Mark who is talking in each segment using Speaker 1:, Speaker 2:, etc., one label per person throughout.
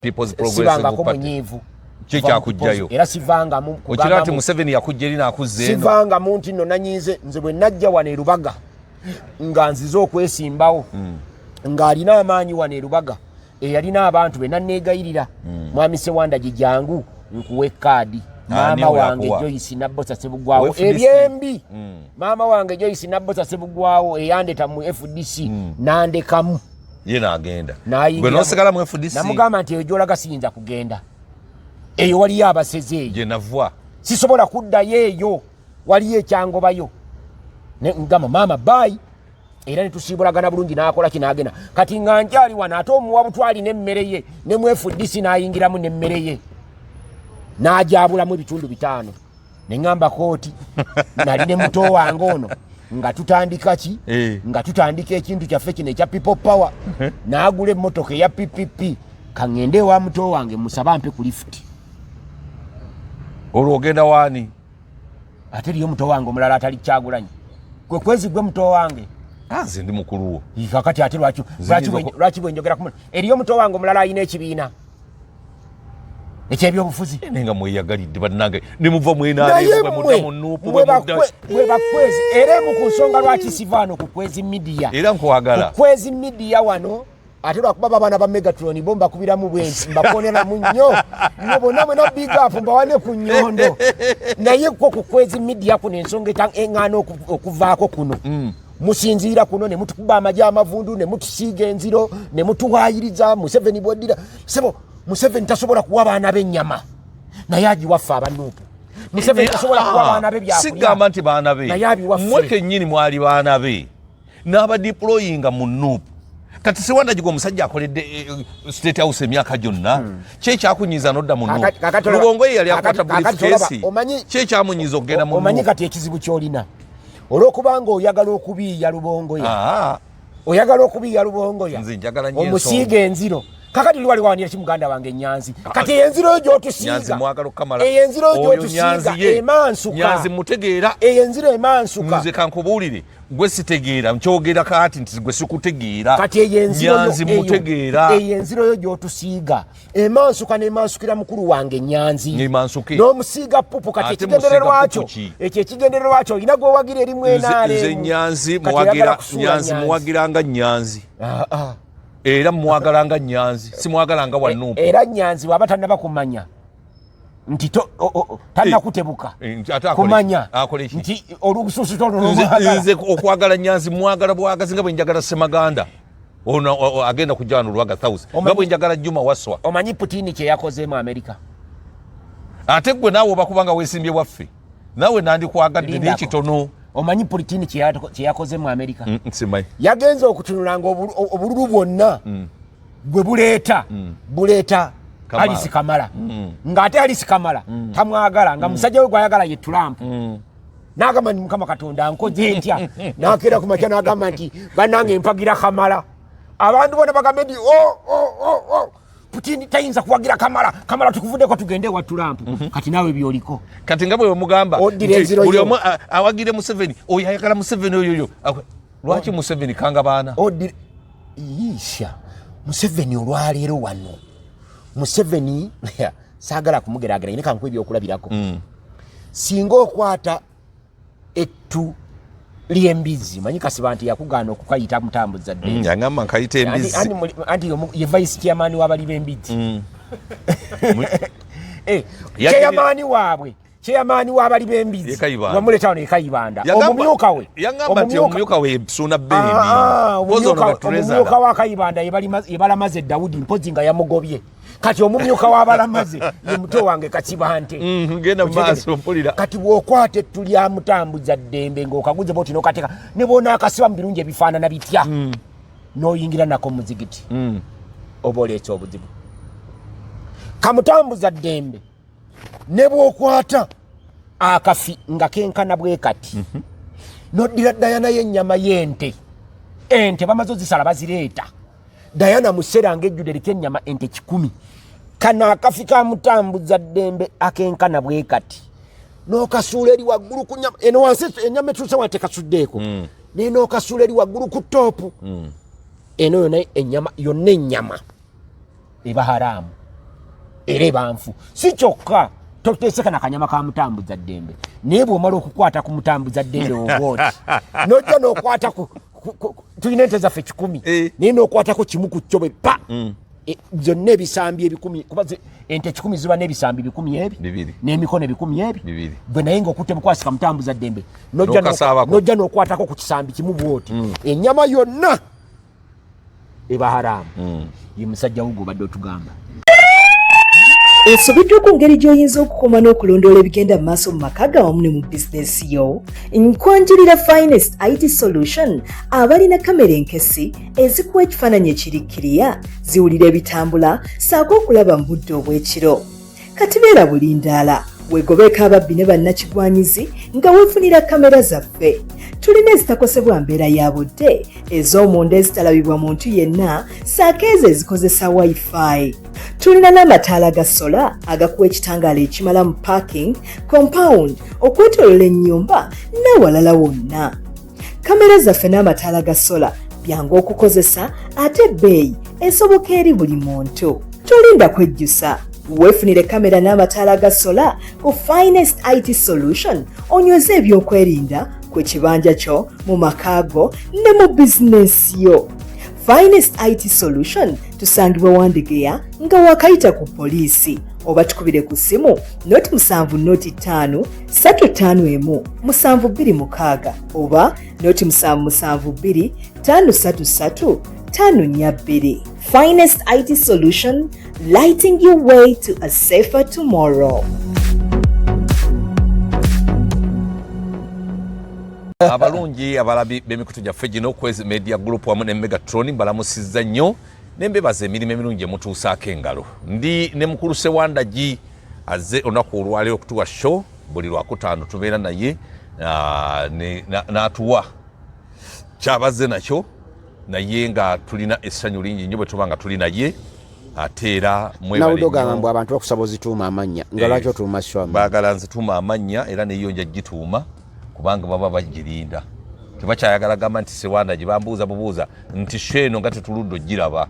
Speaker 1: People's Progressive Party chicha kujjayo
Speaker 2: era sivanga mu
Speaker 1: okirati Museveni yakujjeri na akuzeno
Speaker 2: sivanga muntu nno nanyize nze bwe najja wane Rubaga nga nzizo okwesimbawo nga alina amaanyi wane Rubaga yalina abantu be nanneegayirira mwami Sewanda Jijangu nkuwe kadi mama wange Joyce Nabbosa Sebugwawo ebyembi mama wange Joyce Nabbosa Sebugwawo eyandeta mu FDC nandekamu
Speaker 1: yena agenda
Speaker 2: gwe
Speaker 1: nosigala mu FDC
Speaker 2: namugamba nti ejolaga siyinza kugenda eyo wali abaseze
Speaker 1: je navwa
Speaker 2: sisobola kuddayo eyo wali ekyangobayo ne ngama mama bye era netusibulagana bulungi nakola kinagena kati nganjali wana ate omuwa butwali nemmere ye ne mu FDC nayingiramu nemmere ye najabulamu ebitundu 5 ne ngamba kooti nali ne muto wange ono nga tutandika ki nga tutandika ekintu kyaffe kino ekya people power naagula emmotoka eya PPP kangende wa muto wange musaba mpe ku lift
Speaker 1: olwo ogenda wani
Speaker 2: ate liyo muto wange omulala atali kyagulanyi gwe kwezi gwe muto wange
Speaker 1: nze ndi mukulu wo
Speaker 2: kakati ate lwaki bwe njogera kumuna eriyo muto wange omulala ayina ekibiina ekyebyobufuzi
Speaker 1: nenga mweyagalidde bannange ne muva mwenaale bwe mudda mu Nuupu
Speaker 2: bwe bakwezi era mu kusonga lwaki sivaano ku kwezi media
Speaker 1: era nkwagala
Speaker 2: ku kwezi media wano ate lwakuba babana ba Megatron bo mbakubiramu bwensi mbakonera mu nnyo bonna mwena big up mbawane ku nnyondo naye ko ku kwezi media kuno ensonga engano okuvaako kuno musinziira kuno ne mutukuba amajja amavundu ne mutusiiga enziro ne mutuwaayiriza Museveni bwodira sebo Museveni tasobola kuwa baana b'ennyama naye agiwaffe abanuupu Museveni tasobola kuwa baana be byakulya
Speaker 1: sigamba nti baana be mmwe kennyini mwali baana be n'abadeployinga mu Nuupu kati Sewanda Jigo omusajja akoledde State House emyaka gyonna kyekyakunyiza nodda mu Nuupu Lubongo ye yali akwata briefcase kyekyamunyiza okugenda mu Nuupu
Speaker 2: omanyi kati ekizibu kyolina olwokubanga oyagala okubiiya Lubongo ye oyagala okubiiya Lubongo ye omusiiga enziro kakati liwali wanira kimuganda wange Nyanzi kati enziro gyo tusiiga
Speaker 1: Nyanzi mwagalo kamala
Speaker 2: enziro gyo tusiiga emansuka
Speaker 1: Nyanzi mutegeera
Speaker 2: enziro emansuka
Speaker 1: nze kankubuulire gwe sitegeera nkyogera kati nti gwe sikutegeera
Speaker 2: kati enziro
Speaker 1: Nyanzi mutegeera
Speaker 2: enziro yo gyo tusiiga emansuka nemansukira mukulu wange Nyanzi
Speaker 1: nemansuke
Speaker 2: n'omusiiga pupu kati ekigendererwa ekyo ekigendererwa kyo olina gwe wagira eri mwenaale
Speaker 1: nze Nyanzi muwagiranga Nyanzi era mwagalanga Nyanzi simwagalanga wa Nuupu
Speaker 2: era Nyanzi waba tannaba kumanya nti tannakutebuka kumanya nti olususu
Speaker 1: nze okwagala Nyanzi mwagala bwagazi nga bwe njagala Semaganda ono agenda kujana Lwaga House nga bwe njagala Juma Waswa
Speaker 2: omanyi Putin kye yakoze mu America
Speaker 1: ate gwe naawe bakubanga weesimbye waffe naawe nandikwagadde n'ekitono
Speaker 2: omanyi Putin kye yakoze mu America
Speaker 1: simanyi
Speaker 2: yagenze okutunulanga obululu bwonna bwe buleeta Alice Kamala ng'ate Alice Kamala tamwagala nga musajja we gwayagala ye Trump n'agamba nti Mukama Katonda nkoze ntya n'akeera ku makya n'agamba nti bannange mpagira Kamala abantu bona bagambe nti Putin tayinza kuwagira Kamala tukuvuddeko tugende wa Trump kati naawe byoliko
Speaker 1: kati nga bwe mugamba buli omu awagire Museveni oyo ayagala Museveni oyoyo lwaki Museveni kanga baana
Speaker 2: isha Museveni olwaleero wano Museveni saagala kumugeragera ine kankuwa ebyokulabirako singa okwata ettu ly'embizi manyi Kasiba nti yakugaana okukayita mutambuza ddembe
Speaker 1: yangamba nkayita embizi
Speaker 2: anti ye vice chairman w'abali b'embizi chairman w'abali b'embizi wamuleta wano ekayibanda omumyuka we
Speaker 1: yangamba nti omumyuka we Suna Beni
Speaker 2: omumyuka wa Kayibanda yebalamaze Dawudi mpozi nga yamugobye kati omumyuka w'abalamaze ye muto wange Kasibante
Speaker 1: genda maaso mpulira
Speaker 2: kati bw'okwata ettu lya mutambuza ddembe ng'okaguze boti n'okateeka ne boona akasiba mu birungi ebifaanana bitya n'oyingira nako muzigiti oba oleeta obuzibu kamutambuza ddembe ne bw'okwata akafi nga kenkana bwe kati n'oddira Diana y'ennyama y'ente bamaze ozisala bazireeta Diana musera ng'ejjude eriko ennyama ente 10 kano akafi ka mutambuza ddembe akenkana bwe kati n'okasuula eri waggulu ku nnyama eno wansi ennyama etuuse wano tekasuddeeko naye n'okasuula eri waggulu ku toopu eno yonna ennyama eba haraamu era banfu si kyokka toteseka na kanyama ka mutambuza ddembe naye bw'omala okukwata ku mutambuza ddembe ogooti nojja n'okwata tulina ente zaffe 10 naye n'okwatako kimu ku kyo bwe pa byonna ebisambi 10 kuba ente 10 ziba n'ebisambi 10 ebi n'emikono 10 ebi bwe naye ng'okutte bukwasika mutambuza ddembe nojja n'okwatako ku kisambi kimu bwoti ennyama yonna eba haramu ye musajja wugo obadde otugamba
Speaker 3: Esobiddwa ku ngeri gy'oyinza okukoma n'okulondoola ebigenda mu maaso mu maka ga wamu ne mu bizinesi yo. Nkwanjulira Finest IT Solution abalina kamera enkesi ezikuwa ekifaananyi ekirikkiriya ziwulira ebitambula ssaako okulaba mu budde obw'ekiro. Kati beera bulindaala weegobeeko ababbi ne bannakigwanyizi nga weefunira kamera zaffe. Tulina ezitakosebwa mbeera ya budde ez'omunda ezitalabibwa muntu yenna ssaako ezo ezikozesa Wi-Fi. Tulina n'amataala ga sola agakuwa ekitangaala ekimala mu parking, compound, okwetoolola ennyumba n'awalala wonna. Kamera zaffe n'amataala ga sola byangu okukozesa ate ebbeeyi esoboka eri buli muntu. Tolinda kwejjusa. Weefunire kamera n'amataala ga sola ku Finest IT Solution onyweze ebyokwerinda ku kibanja kyo mu makaago ne mu bizinesi yo. Finest IT Solution tusangibwa Wandegeya nga wakayita ku poliisi oba tukubire ku simu noti 705 351 726 oba noti 772 533 542. Finest IT Solution, lighting your way to a safer tomorrow.
Speaker 1: Abalungi abalabi b'emikutu gyaffe gino Kwezi Media Group wamu ne Megatron mbalamusizza nnyo nembebaza emirimu emirungi emutuusaako engalo. Ndi ne mukulu Sewandagi azze olunaku olwaleero okutuwa show buli Lwakutaano tubeera naye n'atuwa kyabazze nakyo naye nga tulina essanyu lingi nnyo bwe tuba nga tuli naye ate era
Speaker 2: mwebalenaudogamba abantu bakusaba ozituuma amannya nga lwaki otuuma Swami
Speaker 1: baagala nzituuma amannya era neyo nja gituuma kubanga baba bagirinda tebakyayagala gamba nti Sewandagi bambuuza bubuuza nti sheno nga tetuludde ogiraba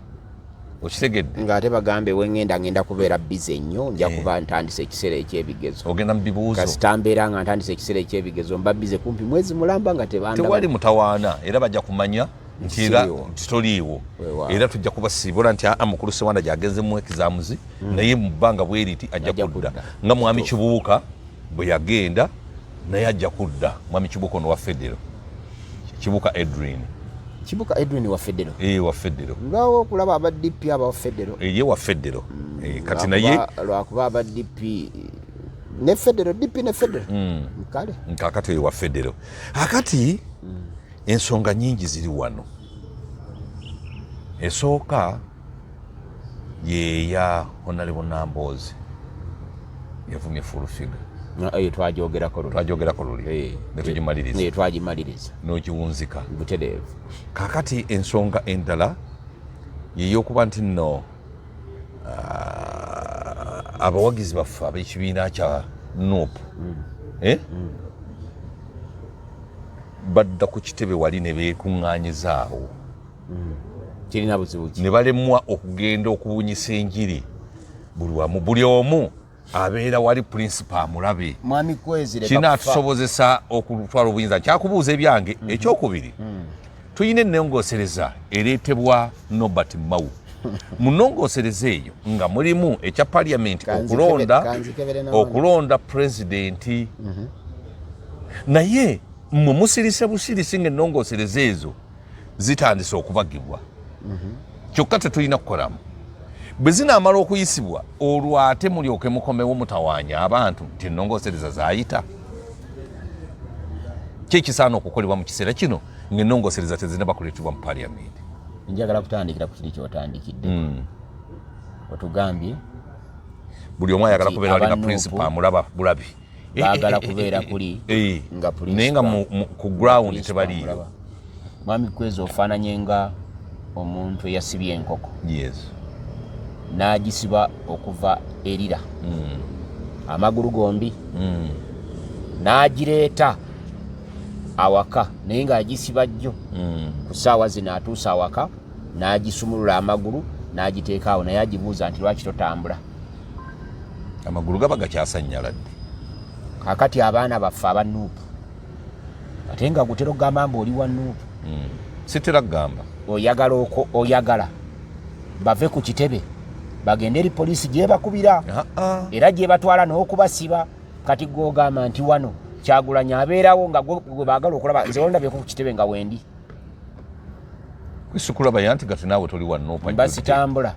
Speaker 1: okitegedde
Speaker 2: ng'ate bagambe ngenda kubeera bize nnyo nja kuba ntandise ekiseera ekyebigezo
Speaker 1: ogenda mu bibuuzo
Speaker 2: kasita mbeera nga ntandise ekiseera ekyebigezo mba bize kumpi mwezi mulamba nga
Speaker 1: tewali mutawaana era bajja kumanya nti era titoliiwo era tujja kubasiibula nti mukulu Sewandagi agenze mu exams naye mu bbanga bweriti ajja kudda nga mwami Kibuuka bwe yagenda naye ajja kudda mwami Kibuuka ono wa Federo Kibuuka Edwin wa Federo wa Federo
Speaker 2: ngawo okulaba aba DP aba wa Federo
Speaker 1: ye wa Federo kati naye
Speaker 2: lwakuba aba DP ne Federo DP ne Federo kale
Speaker 1: kakati wa Federo akati ensonga nyingi ziri wano esooka yeya Honorable Nambooze yavumye Furufiga twajogerako luli
Speaker 2: netugimaliriza
Speaker 1: n'ogiwunzika
Speaker 2: butereevu
Speaker 1: kakati ensonga endala yeyokuba nti nno abawagizi baffe ab'ekibiina kya NUP badda ku kitebe wali ne beekuŋŋaanyizaawo
Speaker 2: kirina buzibu ki
Speaker 1: ne balemwa okugenda okubunyisa enjiri buli omu abeera wali principal amulabe
Speaker 2: mwami Kwezi
Speaker 1: kinaatusobozesa okutwala obuyinza kyakubuuza ebyange ekyokubiri tuyina ennongoosereza ereetebwa Norbert Mao mu nnongoosereza eyo nga mulimu ekya parliament okulonda pulezidenti naye mwe musirise busirisi ng'ennongoosereza ezo zitandise okubagibwa kyokka tetulina kukolamu bwe zinaamala okuyisibwa olwo ate mulyoke mukomewo mutawaanya abantu nti ennongoosereza zaayita kyekisaana okukolebwa mu kiseera kino ng'ennongoosereza tezinaba kuleetebwa mu parliament.
Speaker 2: Njagala kutandikira ku kiri kyotandikidde otugambye
Speaker 1: buli omu ayagala kubeera wali nga principal amulaba bulabi
Speaker 2: baagala kubeera kuli nga
Speaker 1: principal naye nga ku ground tebaliyo.
Speaker 2: Mwami Kwezi ofaananye nga omuntu eyasibye enkoko n'agisiba okuva erira amagulu gombi n'agireeta awaka naye ng'agisiba jjo ku ssaawa zino atuusa awaka n'agisumulula amagulu n'agiteeka awo naye agibuuza nti lwaki totambula
Speaker 1: amagulu gaba gakyasanyala ddi
Speaker 2: kakati abaana baffe abanuupu ate nga gutera okugamba mbu oli wanuupu
Speaker 1: sitera kugamba
Speaker 2: oyagala bave ku kitebe bagende eri poliisi gyebakubira era gyebatwala n'okubasiba kati gwogamba nti wano Kyagulanyi abeerawo nga gwe baagala okulaba nze olinabyeko ku kitebe nga wendi
Speaker 1: kwisikulaba yanti gati naawe toli wanuupu
Speaker 2: basitambula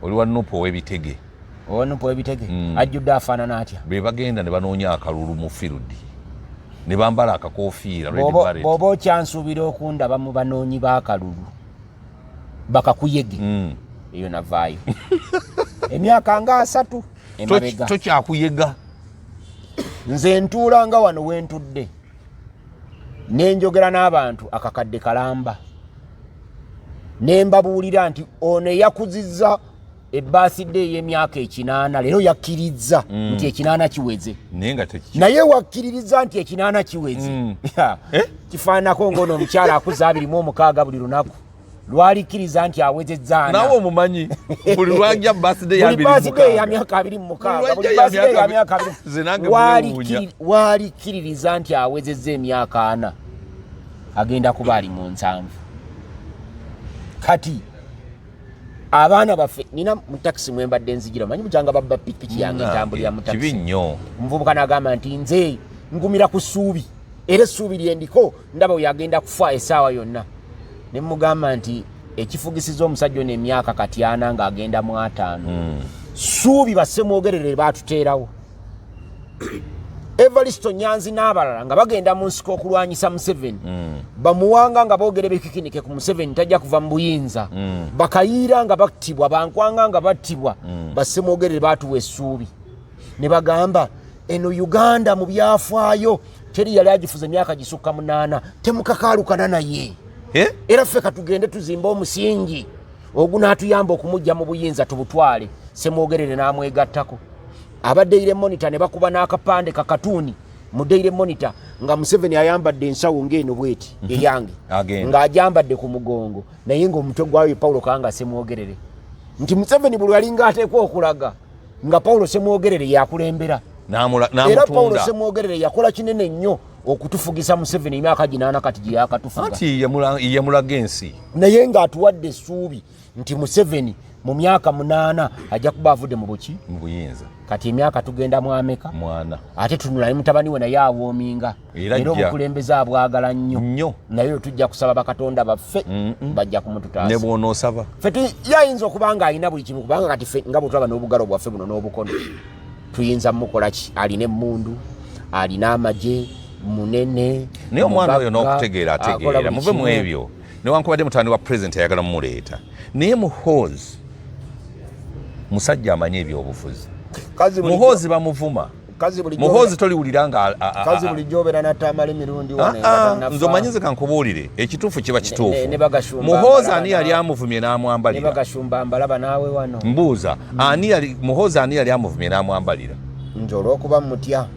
Speaker 1: oli wanuupu ow'ebitege
Speaker 2: owanuupu ow'ebitege ajjudde afaanana atya
Speaker 1: be bagenda ne banoonya akalulu mu firudi ne bambala akakoofiira
Speaker 2: bw'oba okyansuubira okundaba mu banoonyi b'akalulu bakakuyege eyo navaayo emyaka nga 3 emabega
Speaker 1: tokyakuyega
Speaker 2: nze ntuulanga wano wentudde nenjogera n'abantu akakadde kalamba nembabuulira nti ono yakuzizza ebbaaside ey'emyaka 8 leero yakkirizza nti 8 kiweze naye wakkiririza nti 8 kiweze kifaananako ng'ono omukyala akuza 26 buli lunaku lwalikkiriza nti awezezzaana
Speaker 1: nawe omumanyi buli lwajja baaside
Speaker 2: ya myaka 26 walikkiririza nti awezezza emyaka 4 agenda kuba ali mu 7 kati abaana baffe nina mu taxi mwembadde nzigira manyi bujanga babba pikipiki yange entambulira mu taxi
Speaker 1: kibi nnyo
Speaker 2: omuvubuka n'agamba nti nze ngumira ku ssuubi era essuubi lyendiko ndaba oyo agenda kufa essaawa yonna ne mugamba nti ekifugisiza omusajja ono emyaka kati 4 ng'agenda mu 5 ssuubi bassemwogerere baatuteerawo Evaristo Nyanzi n'abalala nga bagenda mu nsiko okulwanyisa Museveni bamuwanga nga boogera ebikikinike ku Museveni tajja kuva mu buyinza bakayiira nga battibwa bankwanga nga battibwa bassemwogerere baatuwa essuubi ne bagamba eno Uganda mu byafaayo teri yali agifuza emyaka gisukka 8 temukakaalukana naye era ffe katugende tuzimba omusingi ogunaatuyamba okumujja mu buyinza tubutwale semwogerere n'amwegattako abadde Daily Monitor ne bakuba n'akapande kakatuni mu Daily Monitor nga Museveni ayambadde ensawo ng'eno bweti eyange ng'ajambadde ku mugongo naye ng'omutwe gwayo Paulo Kanga semwogerere nti Museveni buli yalinga ateekwa okulaga nga Paulo semwogerere yakulembera era Paulo semwogerere yakola kinene nnyo okutufugisa Museveni emyaka 8 kati gye yakatufuga
Speaker 1: ati ye mulaga ensi
Speaker 2: naye ng'atuwadde essuubi nti Museveni mu myaka 8 ajja kuba avudde mu buki
Speaker 1: mu buyinza
Speaker 2: kati emyaka tugenda mu ameka
Speaker 1: mwana
Speaker 2: ate tunulayo mutabani we naye awoominga era obukulembeze abwagala nnyo naye tujja kusaba bakatonda baffe bajja kumututaasa
Speaker 1: ne bw'onoosaba
Speaker 2: ffe yayinza okuba nga alina buli kimu kubanga kati ffe nga bwe tulaba n'obugalo bwaffe buno n'obukono tuyinza mukola ki alina emmundu alina amagye munene
Speaker 1: naye omwana oyo n'okutegeera ategeera muve mu ebyo newankubadde mutani wa pulezidenti ayagala mumuleeta naye Muhoozi musajja amanyi ebyobufuzi Muhoozi bamuvuma Muhoozi toliwulira nga
Speaker 2: kazi bulijjo obeera natamala emirundi
Speaker 1: nze omanyize kankubuulire ekituufu kiba kituufu Muhoozi ani yali amuvumye n'amwambalira
Speaker 2: nebagashumba mbalaba naawe wano
Speaker 1: mbuuza Muhoozi ani yali amuvumye n'amwambalira
Speaker 2: nti olw'okuba mutya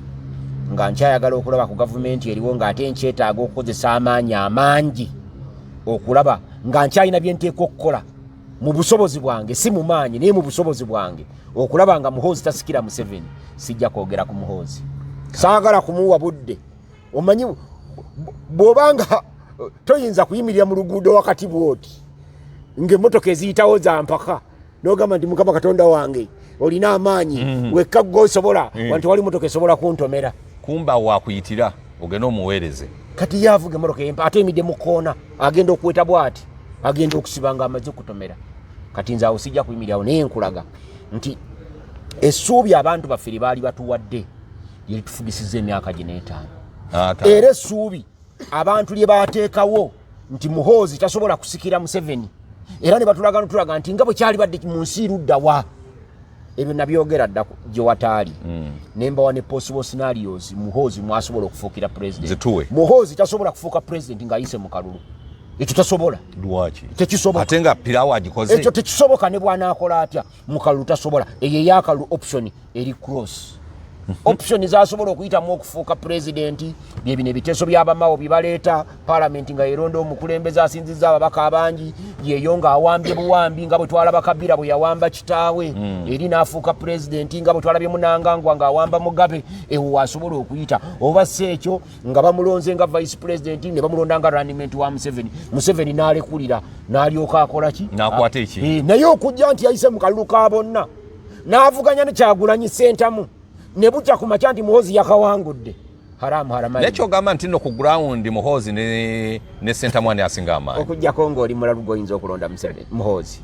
Speaker 2: nga nkyayagala okulaba ku gavumenti eriwo ng'ate nkyetaaga okukozesa amaanyi amangi okulaba nga nkyalina bye nteekwa okukola mu busobozi bwange si mu maanyi naye mu busobozi bwange okulaba nga Muhoozi tasikira Museveni sijja kwogera ku Muhoozi saagala kumuwa budde omanyi bw'obanga toyinza kuyimirira mu luguudo wakati bwoti ng'emmotoka eziyitawo za mpaka n'ogamba nti Mukama Katonda wange olina amaanyi wekka g'osobola wanti wali mmotoka esobola kuntomera
Speaker 1: kumba wakuyitira ogenda omuweereze
Speaker 2: kati yaavuga emmotoka ate emidde mu koona agenda okuweta bw'ati agenda okusiba nga amaze okutomera kati nze awo sijja kuyimirirawo naye nkulaga nti essuubi abantu baffe lye baali batuwadde lye litufugisizza emyaka 5 era essuubi abantu lye baateekawo nti Muhoozi tasobola kusikira Museveni era ne batulaga notulaga nti nga bwe kyali badde mu nsi luddawa ebyo nabyogera dda gye wataali nembawa ne possible scenarios Muhoozi mwasobola okufuukira president Muhoozi tasobola kufuuka president ng'ayise mu kalulu ekyo tasobola
Speaker 1: lwaki
Speaker 2: tekisoboka
Speaker 1: ate nga pirawo agikoze
Speaker 2: ekyo tekisoboka ne bwanaakola atya mu kalulu tasobola eyo eyakalulu option eri cross option zasobola okuyitamu okufuuka pulezidenti byebino ebiteeso by'abamawo bibaleeta paalamenti nga yeronda omukulembeze asinzizza ababaka abangi yeeyo ng'awambye buwambi nga bwe twalaba Kabira bwe yawamba kitaawe eri n'afuuka pulezidenti nga bwe twalabye Munangagwa ng'awamba Mugabe ewo wasobola okuyita oba si ekyo nga bamulonze nga vice president ne bamulonda nga running mate wa Museveni n'alekulira n'alyoka akola ki
Speaker 1: n'akwata eki
Speaker 2: naye okujja nti yayise mu kalulu ka bonna n'avuganya ne Kyagulanyi Ssentamu ne bukya ku makya nti Muhoozi yakawangudde haramu
Speaker 1: nekyogamba nti no ku ground Muhoozi ne Ssentamu ani asinga amaanyi
Speaker 2: okujjako ng'oli mulalu goyinza okulonda Muhoozi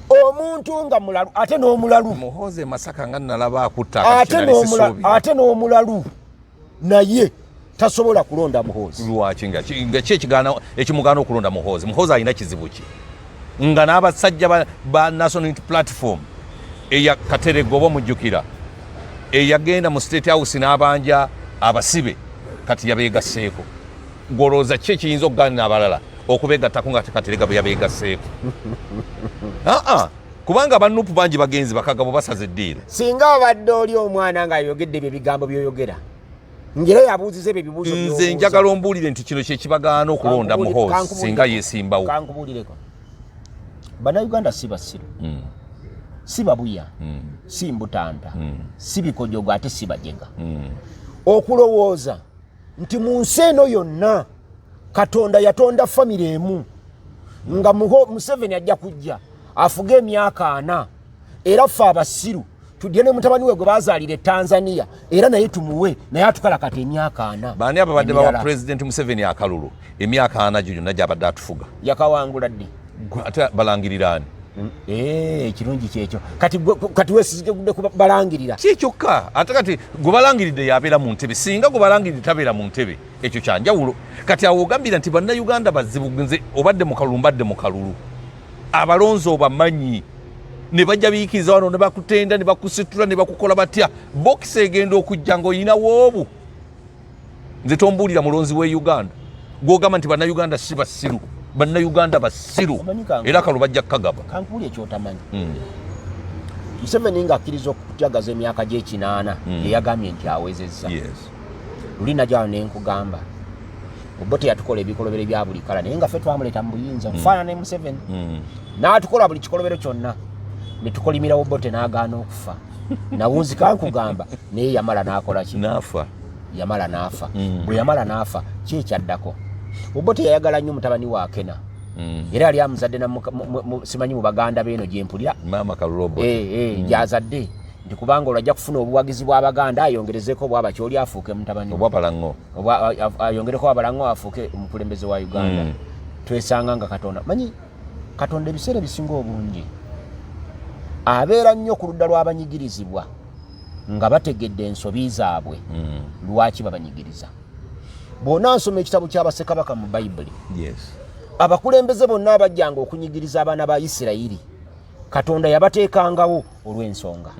Speaker 2: omuntu nga mulalu ate n'omulalu
Speaker 1: Muhoozi Masaka nga nalaba akutta
Speaker 2: ate n'omulalu naye tasobola kulonda Muhoozi
Speaker 1: lwaki nga ekimugaana okulonda Muhoozi alina kizibu ki nga n'abasajja ba National Unity Platform eya Katerega oba mujjukira eyagenda mu State House n'abanja abasibe kati yabeegasseeko golooza ki ekiyinza okugaanira abalala okubeegattako nga Katerega bwe yabeegasseeko kubanga bannupu bangi bagenzi bakagabo basaze eddiiro
Speaker 2: singa abadde oli omwana ng'ayogedde bye bigambo by'oyogera ngera yabuuziza ebyo ebibuuzo
Speaker 1: nze njagala ombuulire nti kino kyekibagaana okulonda Muhoozi singa yeesimbawo
Speaker 2: kankubuulireko bannayuganda si basiru si babuya si mbutanta si bikojogo ate si bajega okulowooza nti mu nsi eno yonna Katonda yatonda famire emu nga Museveni ajja kujja afuge emyaka 4 era ffe abasiru tudye ne mutabani we gwe bazaalira Tanzania era naye tumuwe naye atukalakata emyaka 4
Speaker 1: baani ababadde bawa President Museveni akalulu emyaka 4 gyonna gyabadde atufuga
Speaker 2: yakawangula ddi
Speaker 1: ate balangiriraani
Speaker 2: kirungi kyekyo kati wesigudde kubalangirira
Speaker 1: kikyokka ate kati gwe balangiridde yabeera mu ntebe singa gwe balangiridde tabeera mu ntebe ekyo kyanjawulo kati awo ogambira nti bannayuganda bazibu nze obadde mu kalulu mbadde mu kalulu abalonzi obamanyi ne bajja biyikiriza wano ne bakutenda ne bakusitula ne bakukola batya bokisi egenda okujja ng'olina woobu nze tombuulira mulonzi w'e Uganda gw'ogamba nti bannayuganda si basiru bannayuganda basiru era kalu bajja kukagaba
Speaker 2: kankuli ekyotamanyi Museveni ng'akkiriza okujagaza emyaka gy'ekinaana yeyagambye nti awezezza luli najjala ne nkugamba Obote yatukola ebikolobero bya buli kala naye nga ffe twamuleeta mu buyinza okufaanana ne Museveni n'atukola buli kikolobero kyonna ne tukolimira Obote n'agaana okufa nawunzi kankugamba naye yamala n'akola ki yamala n'afa bwe yamala n'afa ki ekyaddako Obote yayagala nnyo mutabani wa Kena era yali amuzadde simanyi mu baganda beeno gye mpulira
Speaker 1: maama Kalurobo
Speaker 2: gyazadde nti kubanga olwajja kufuna obuwagizi bw'abaganda ayongerezeko bwaba kyoli afuuke mutabani
Speaker 1: obwabalango
Speaker 2: ayongereko abalango afuuke omukulembeze wa Uganda twesanga nga Katonda manyi Katonda ebiseera ebisinga obungi abeera nnyo ku ludda lw'abanyigirizibwa nga bategedde ensobi zaabwe lwaki babanyigiriza bonna nsoma ekitabo ky'abasekabaka mu Bayibuli abakulembeze bonna abajjanga okunyigiriza abaana ba Isirayiri Katonda yabateekangawo olw'ensonga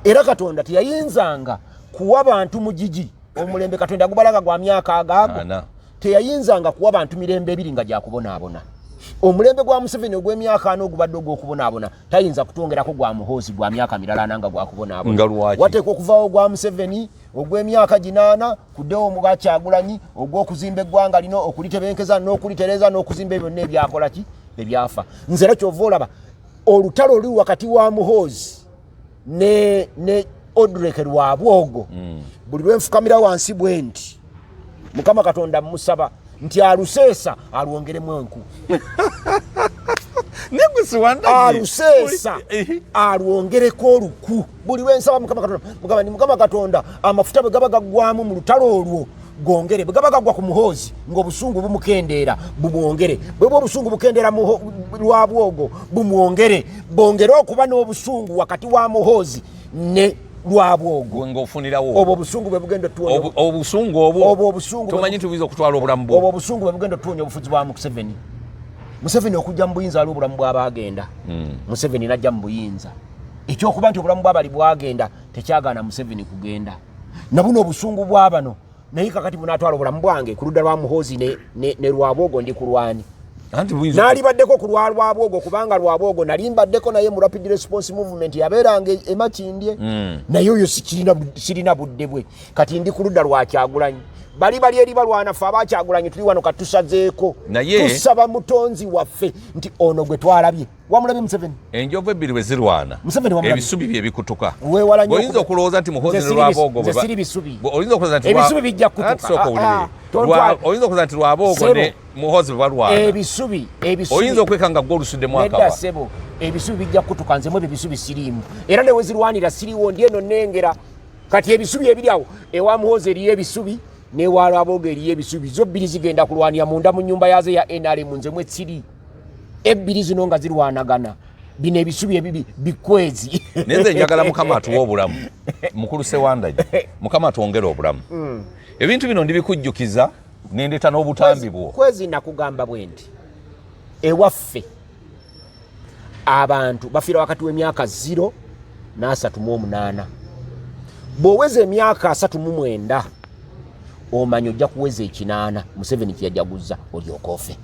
Speaker 2: era Katonda teyayinzanga kuwa bantu mugigi omulembe Katonda yagubalaga gwa myaka agaago teyayinzanga kuwa bantu mirembe ebiri nga gyakubonaabona omulembe gwa Museveni ogw'emyaka 4 ogubadde ogw'okubonaabona tayinza kutwongerako gwa Muhoozi gwa myaka 4 nga gwakubonaabona wateekwa okuvaawo gwa Museveni ogw'emyaka 8 kuddewo omugwa Kyagulanyi ogw'okuzimba eggwanga lino okulitebenkeza n'okulitereza n'okuzimba byonna ebyakola ki ebyafa nze era kyova olaba olutalo oluli wakati wa Muhoozi ne Odrek Lwabwogo buli lwenfukamira wansi bwe nti Mukama Katonda musaba nti aluseesa alwongeremu enku aluseesa alwongereko oluku buli lwensaba Mukama Katonda amafuta bwe gaba gaggwamu mu lutalo olwo gongere bwe gaba gagwa ku Muhoozi ng'obusungu bumukendeera bumwongere bwe obusungu bukendeera Lwabwogo bumwongere bongere okuba n'obusungu wakati wa Muhoozi ne Lwabwogo
Speaker 1: ng'ofunirawo
Speaker 2: obwo obusungu bwe bugenda tuwonya
Speaker 1: obusungu obwo tomanyi nti buyinza okutwala obulamu bwo
Speaker 2: obwo obusungu bwe bugenda tuwonya obufuzi bwa Museveni okujja mu buyinza ali obulamu bw'abagenda Museveni najja mu buyinza ekyokuba nti obulamu bw'abali bwagenda tekyagaana Museveni kugenda nabuno obusungu bw'abano naye kakati bunaatwala obulamu bwange ku ludda lwa Muhoozi ne Lwabwogo ndi ku lwani Nali baddeko ku Lwabwogo kubanga Lwabwogo nali mbaddeko naye mu Rapid Response Movement yabeeranga emakindye naye oyo sirina budde bwe kati ndi ku ludda lwa Kyagulanyi bali eri balwana ffe abakyagulanyi tuli wano katusazeeko tusaba mutonzi waffe nti ono gwe twalabye wamulabye Museveni
Speaker 1: enjovu ebbiri bwe zirwana ebisubi bye bikutuka oyinza okulowooza nti Muhoozi Lwabwogo oyinza okulowooza nti
Speaker 2: ebisubi bijja kutuka
Speaker 1: oyinza okulowooza nti Lwabwogo ne Muhoozi bwe balwana
Speaker 2: ebisubi
Speaker 1: oyinza okwekanga gwe olusuddemu
Speaker 2: akawa sebo ebisubi bijja kutuka nze mu ebisubi siriimu era ne we zirwanira siriwo ndi eno nengera kati ebisubi ebiri awo ewa Muhoozi eriyo ebisubi ne wa Lwabwogo eriyo ebisubi zo bbiri zigenda kulwanira munda mu nnyumba yaze ya NRM nze mwe tsiri ebbiri zino nga zirwanagana bino ebisubi ebibi bikwezi
Speaker 1: nenze njagala Mukama atuwa obulamu mukulu Sewandagi Mukama atwongera obulamu ebintu bino ndibikujjukiza nendeta n'obutambi bwo
Speaker 2: kwezi nakugamba bwendi ewaffe abantu bafiira wakati w'emyaka 0 na 38 bw'oweza emyaka 39 omanyi ojja kuweza 8 Museveni kyajaguza olyoka ofe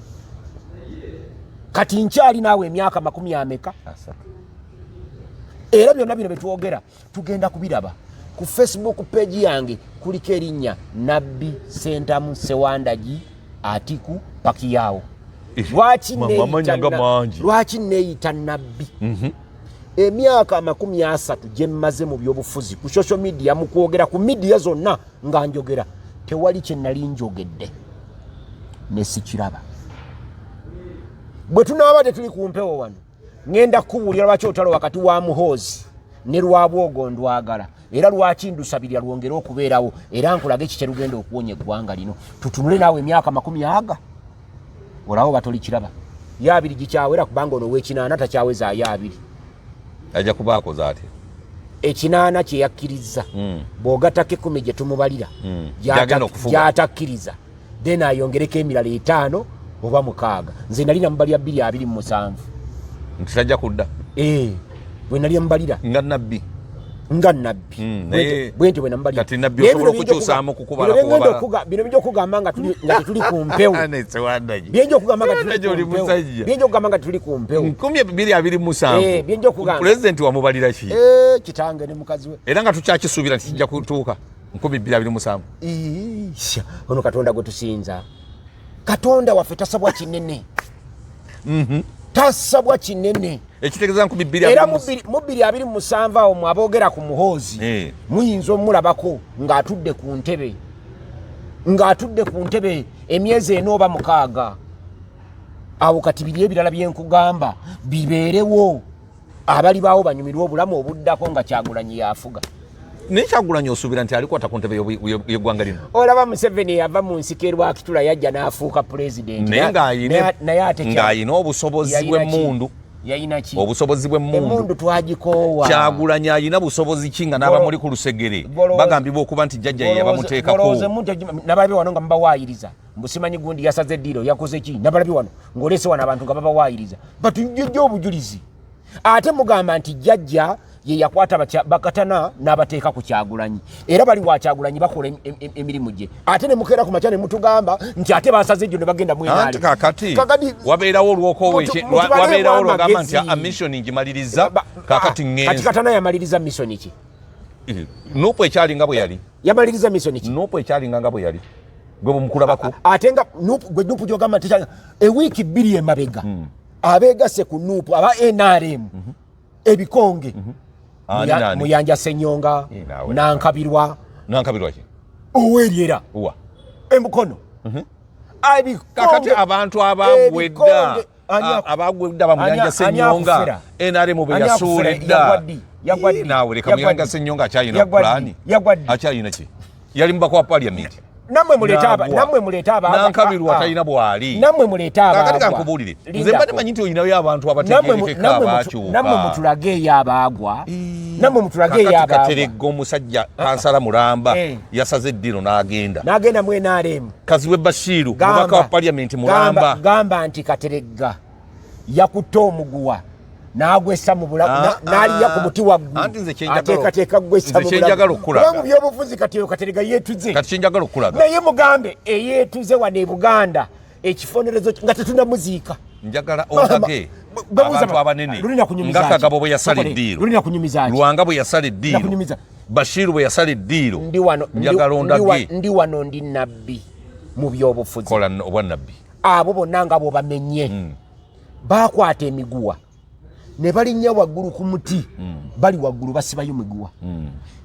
Speaker 2: kati nkyali naawe emyaka 40 era byonna bino betwogera tugenda kubiraba ku Facebook page yange kuliko erinnya Nabbi Sentamu Sewandagi Atiku Pakiyawo lwaki neeyita Nabbi emyaka 30 gye mmaze mu byobufuzi ku social media mu kwogera ku media zonna nga njogera tewali kye nali njogedde ne sikiraba bwe tunaabadde tuli ku mpewo wano ngenda kubuulira lwaki otalo wakati wa Muhoozi ne Lwabwogo ndwagala era lwaki ndusabirira lwongera okubeerawo era nkulaga ekikye lugenda okuwonya eggwanga lino tutunule naawe emyaka 40 olawo batoli kiraba yabiri gikyawera kubanga ono w'ekinaana takyaweza yabiri
Speaker 1: ajja kubaako zaati
Speaker 2: ekinaana kye yakkiriza bw'ogattako 10 gye tumubalira gy'atakkiriza then ayongereko emirala 5 oba 6 nze nali namubalira 227
Speaker 1: nti tajja kudda
Speaker 2: bwe nali amubalira
Speaker 1: nga Nabbi
Speaker 2: bwenti bwe namubalira
Speaker 1: kati Nabbi osobola okukyusaamu kukubala
Speaker 2: bino bijja okugamba nga tuli ku mpewo byenja okugamba nga tuli ku mpewo
Speaker 1: 227 pulezidenti wamubalira ki
Speaker 2: kitange ne mukazi we
Speaker 1: era nga tukyakisuubira nti kijja kutuuka 227
Speaker 2: ono Katonda gwe tusinza Katonda waffe tasabwa kinene tasabwa kinene
Speaker 1: ekitegeeza 227
Speaker 2: era mu 227 awo mwaboogera ku Muhoozi muyinza omulabako ng'atudde ku ntebe emyezi 4 oba 6 awo kati biri ebirala byenkugamba bibeerewo abali baawo banyumirwa obulamu obuddako nga Kyagulanyi yafuga
Speaker 1: naye Kyagulanyi osuubira nti alikwata ku ntebe y'eggwanga lino
Speaker 2: olaba Museveni yava mu nsiko erwakitula yajja n'afuuka pulezidenti
Speaker 1: ng'ayina obusobozi bw'emmundu obusobozi bw'emmundu
Speaker 2: twagikoowa
Speaker 1: Kyagulanyi ayina busobozi ki nga n'aba muli ku lusegere bagambibwa okuba nti jjajja ye yabamuteekako
Speaker 2: nabalabye wano nga mubawaayiriza mbusimanyi gundi yasaze eddiiro yakoze ki nabalabye wano ng'olese wano abantu nga babawaayiriza batujjejja obujulizi ate mugamba nti jjajja ye yakwata bakatana n'abateeka ku Kyagulanyi era bali wa Kyagulanyi bakola emirimu gye ate ne mukeera ku makya ne mutugamba nti ate basaze ejjo ne bagenda mwenaali
Speaker 1: kakati wabeerawo olwokowabeerawo olwogamba nti mission ngimaliriza kakati ŋŋenzi
Speaker 2: kati katana yamaliriza mission ki
Speaker 1: Nuupu ekyalinga bwe yali
Speaker 2: yamaliriza mission ki
Speaker 1: Nuupu ekyalinga nga bwe yali gwe bumukulabako
Speaker 2: ate nga Nuupu gy'ogamba nti ewiiki 2 emabega abeegasse ku Nuupu aba NRM ebikonge Muyanja Ssenyonga Nankabirwa
Speaker 1: ki
Speaker 2: Oweryera Embukono
Speaker 1: kakati abantu abagwedda bamuyanja Ssenyonga NRM bwe yasuulidda naawe leka Muyanja Ssenyonga akyayina pulaani akyayina ki yali mubaka wa parliament
Speaker 2: namwe muleta aba
Speaker 1: Nankabirwa talina bwali
Speaker 2: namwe muleta aba
Speaker 1: kakati kankubuulire nze mbadde manyi nti olinayo abantu abategerekeka abaakyuka
Speaker 2: namwe mutulage yabaagwa namwe mutulage yabaagwa
Speaker 1: Kateregga omusajja kansala Mulamba yasaze eddiiro n'agenda
Speaker 2: mu NRM
Speaker 1: Kaziwe Bashiru mubaka wa parliament Mulamba
Speaker 2: gamba nti Kateregga yakutte omuguwa n'agwessa mu bulamu n'aliya ku muti waggulu ateekateeka gwessa mu bulamu kubanga byobufuzi kati Kateregga yeetuze
Speaker 1: kati kyenjagala okulaga
Speaker 2: naye mugambe eyeetuze wano e Buganda ekifonerezo nga tetuna muziika
Speaker 1: njagala ondage abantu abanene nga Kagabo bwe yasala eddiiro Luwanga bwe yasala eddiiro Bashiru bwe yasala eddiiro njagala ondage
Speaker 2: ndi wano ndi nabbi mu byobufuzi
Speaker 1: kola obwa nabbi
Speaker 2: abo bonna nga bobamenye bakwata emiguwa ne balinnya waggulu ku muti bali waggulu basibayo miguwa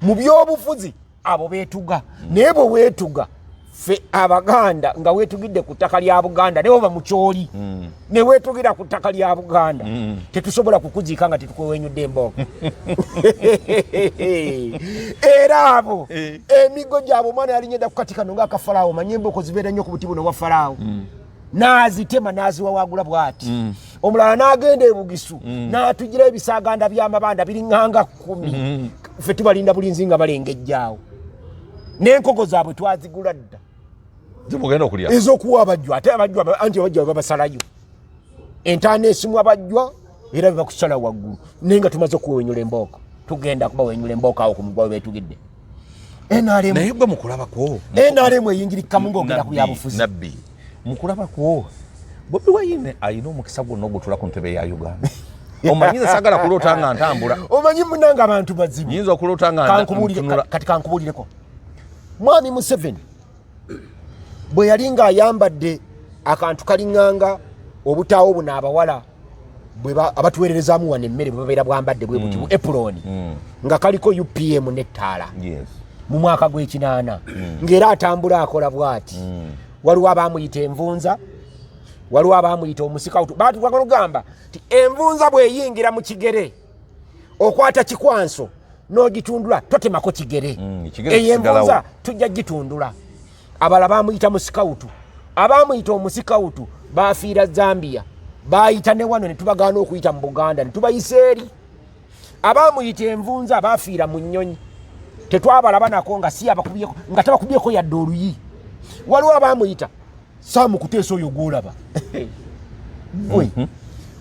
Speaker 2: mu byobufuzi abo beetuga naye bwe weetuga fe Abaganda nga weetugidde ku ttaka lya Buganda ne oba mu kyoli ne weetugira ku ttaka lya Buganda tetusobola kukuziika nga tetukwewenyudde embooko era abo emigo gyabo omwana yalinyenda ku kati kano ng'akafalaawo manye embooko zibeera nnyo ku buti buno bwa falaawo n'azitema n'aziwawagula bw'ati omulala n'agenda e Bugisu n'atugira ebisaaganda by'amabanda biriŋŋanga 10 ffe tubalinda bulinzi nga balengejjaawo n'enkogo zaabwe twazigula dda
Speaker 1: zimugenda okulya
Speaker 2: ez'okuwa abajjwa ate abajjwa anti abajjwa babasalayo entaana esimu abajjwa era bebakusala waggulu naye nga tumaze okuwenyula embooko tugenda kubawenyula embooko awo ku mugwa betugidde
Speaker 1: naye gwe mukulabako
Speaker 2: NRM eyingirikamu ng'ogenda ku byabufuzi
Speaker 1: nabbi mukulabako Bobi Wine ayina omukisa gwonna ogutula ku ntebe ya Uganda omanyize sagala kuloota nga ntambula
Speaker 2: omanyi munanga abantu bazibu
Speaker 1: nyinza okuloota nga
Speaker 2: kati kankubulireko mwami Museveni bwe yali ng'ayambadde akantu kalinganga obutaawo buno abawala abatuweererezaamu wano emmere bwe babeera bwambadde bwe buti bu epuloni nga kaliko UPM n'ettaala mu mwaka gw'ekinaana ng'era atambula akola bw'ati waliwo abaamuyita envunza waliwo abaamuyita omusikawutu baatugagala ogamba ti envunza bw'eyingira mu kigere okwata kikwanso n'ogitundula totemako kigere eyo envunza tujja gitundula abala baamuyita musikawutu abaamuyita omusikawutu baafiira Zambia baayita ne wano ne tubagaana okuyita mu Buganda ne tubayisa eri abaamuyita envunza baafiira mu nnyonyi tetwabalaba nako nga si abakubyeko nga tabakubyeko yadde oluyi waliwo abaamuyita Sam Kuteesa oyo gwolaba gwe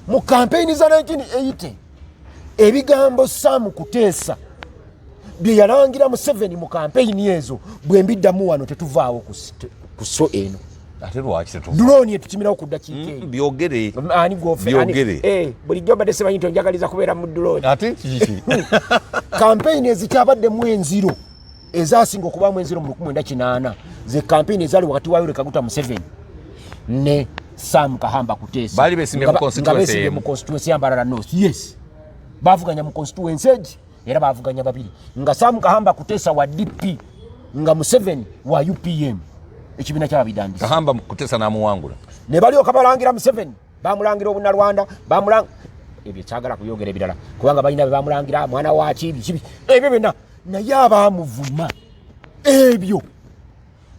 Speaker 2: mu kampeyini za 1980 ebigambo Sam Kuteesa bye yalangira Museveni mu kampeyini ezo bwe mbiddamu wano tetuvaawo ku so eno
Speaker 1: ate lwaki tetuva
Speaker 2: drone etukimirawo ku ddakiika eyo
Speaker 1: byogere
Speaker 2: ani byogere bulijjo mbadde semanyi tonjagaliza kubeera mu drone
Speaker 1: ate kiki
Speaker 2: kampeyini ezikyabadde enziro ezasinga okubaamu enziro mu 1980 ze kampeyini ezaali wakati wa Yoweri Kaguta Museveni ne Sam Kahamba Kuteesa
Speaker 1: baali beesimbye
Speaker 2: mu constituency ya Mbarara North yes baavuganya mu constituency egi era baavuganya babiri nga Sam Kahamba Kuteesa wa DP nga Museveni wa UPM ekibiina ky'ababidandisi
Speaker 1: Kahamba Kuteesa n'amuwangula
Speaker 2: ne balyoka balangira Museveni bamulangira obunnalwanda ebyo kyagala kuyogera ebirala kubanga balina be bamulangira mwana wa kibi ebyo byonna naye abaamuvuma ebyo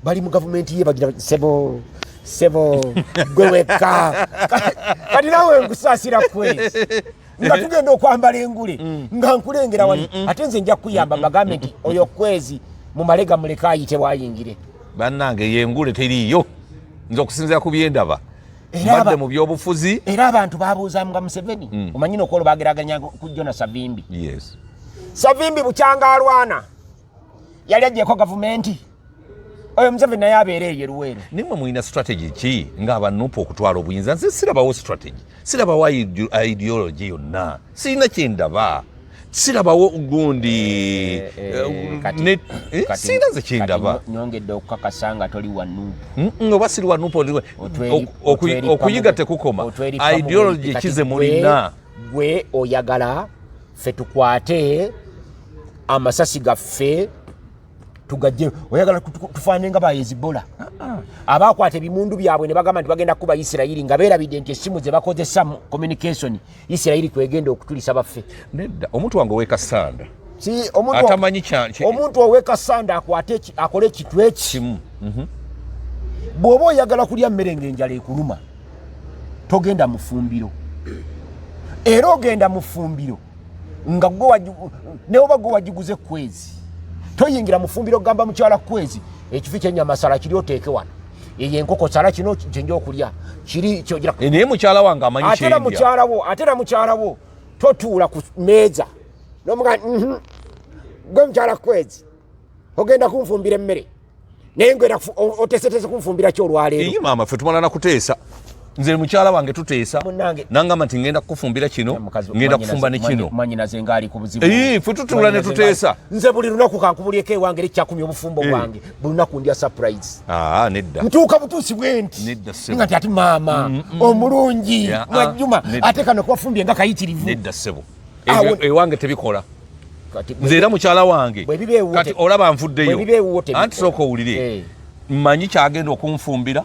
Speaker 2: bali mu gavumenti ye bagira sebo gwe wekka kati nawe nkusaasira kwezi nga tugenda okwambala engule nga nkulengera wali ate nze nja kuyamba bagambe nti oyo kwezi mu malega muleka ayite bwayingire
Speaker 1: bannange yengule teriiyo nze okusinzira ku byendaba mbadde mu byobufuzi
Speaker 2: era abantu babuuzaamu nga Museveni omanyi nokwolo bageraganya ku Jona Savimbi Savimbi bukyanga alwana yali agyeko gavumenti oyo Museveni naye abeera eyo Luweero
Speaker 1: nimwe mulina strategy ki ng'abanupu okutwala obuyinza nze sirabawo strategy sirabawo ideology yonna sirina kyendaba sirabawo gundi sirina ze kyendaba
Speaker 2: nyongedde okukakasa nga toli wanupu
Speaker 1: oba siri wanupu okuyiga tekukoma ideology ekize mulina
Speaker 2: gwe oyagala ffe tukwate amasasi gaffe tugajje oyagala tufaane nga bayezibola abakwata ebimundu byabwe ne bagamba nti bagenda kuba Isirayiri nga beerabidde nti essimu ze bakozesa mu communication Isirayiri kwegenda okutulisa baffe
Speaker 1: nedda omuntu wange owekasanda
Speaker 2: si omuntu owekasanda akole ekitu ekimu bw'oba oyagala kulya mmere ng'enjala ekuluma togenda mu ffumbiro era ogenda mu ffumbiro nga neoba gwe wagiguze kwezi toyingira mu ffumbiro gamba mukyala kwezi ekifi ky'ennyama sala kiri oteeke wano eyo enkoko sala kino kyenja okulya kiri kyogira
Speaker 1: naye mukyala wange amanyi kyendya
Speaker 2: ate mukyala wo totuula ku meeza n'omuga gwe mukyala kwezi ogenda kunfumbira emmere Nengera otesetese kunfumbira kyo olwaleero.
Speaker 1: Iyi mama ffe tumala na kuteesa. Nze mukyala wange tuteesa. Nangamba nti ngenda kukufumbira kino, ngenda kufumba ne kino.
Speaker 2: Manyina ze ngali ku buzibu.
Speaker 1: Ffe tutula ne tuteesa.
Speaker 2: Nze buli lunaku kankubulyeko ewange ekyakumi obufumbo bwange. Buli lunaku ndya surprise.
Speaker 1: Nedda.
Speaker 2: Ntuuka butuusi bwenti.
Speaker 1: Nedda sebo.
Speaker 2: Nga ati maama omulungi Mwajjuma ate kano kwafumbye nga kayitirivu.
Speaker 1: Nedda sebo. Ewange tebikola. Nze era mukyala wange kati olaba nvuddeyo anti sooka owulire mmanyi kyagenda okunfumbira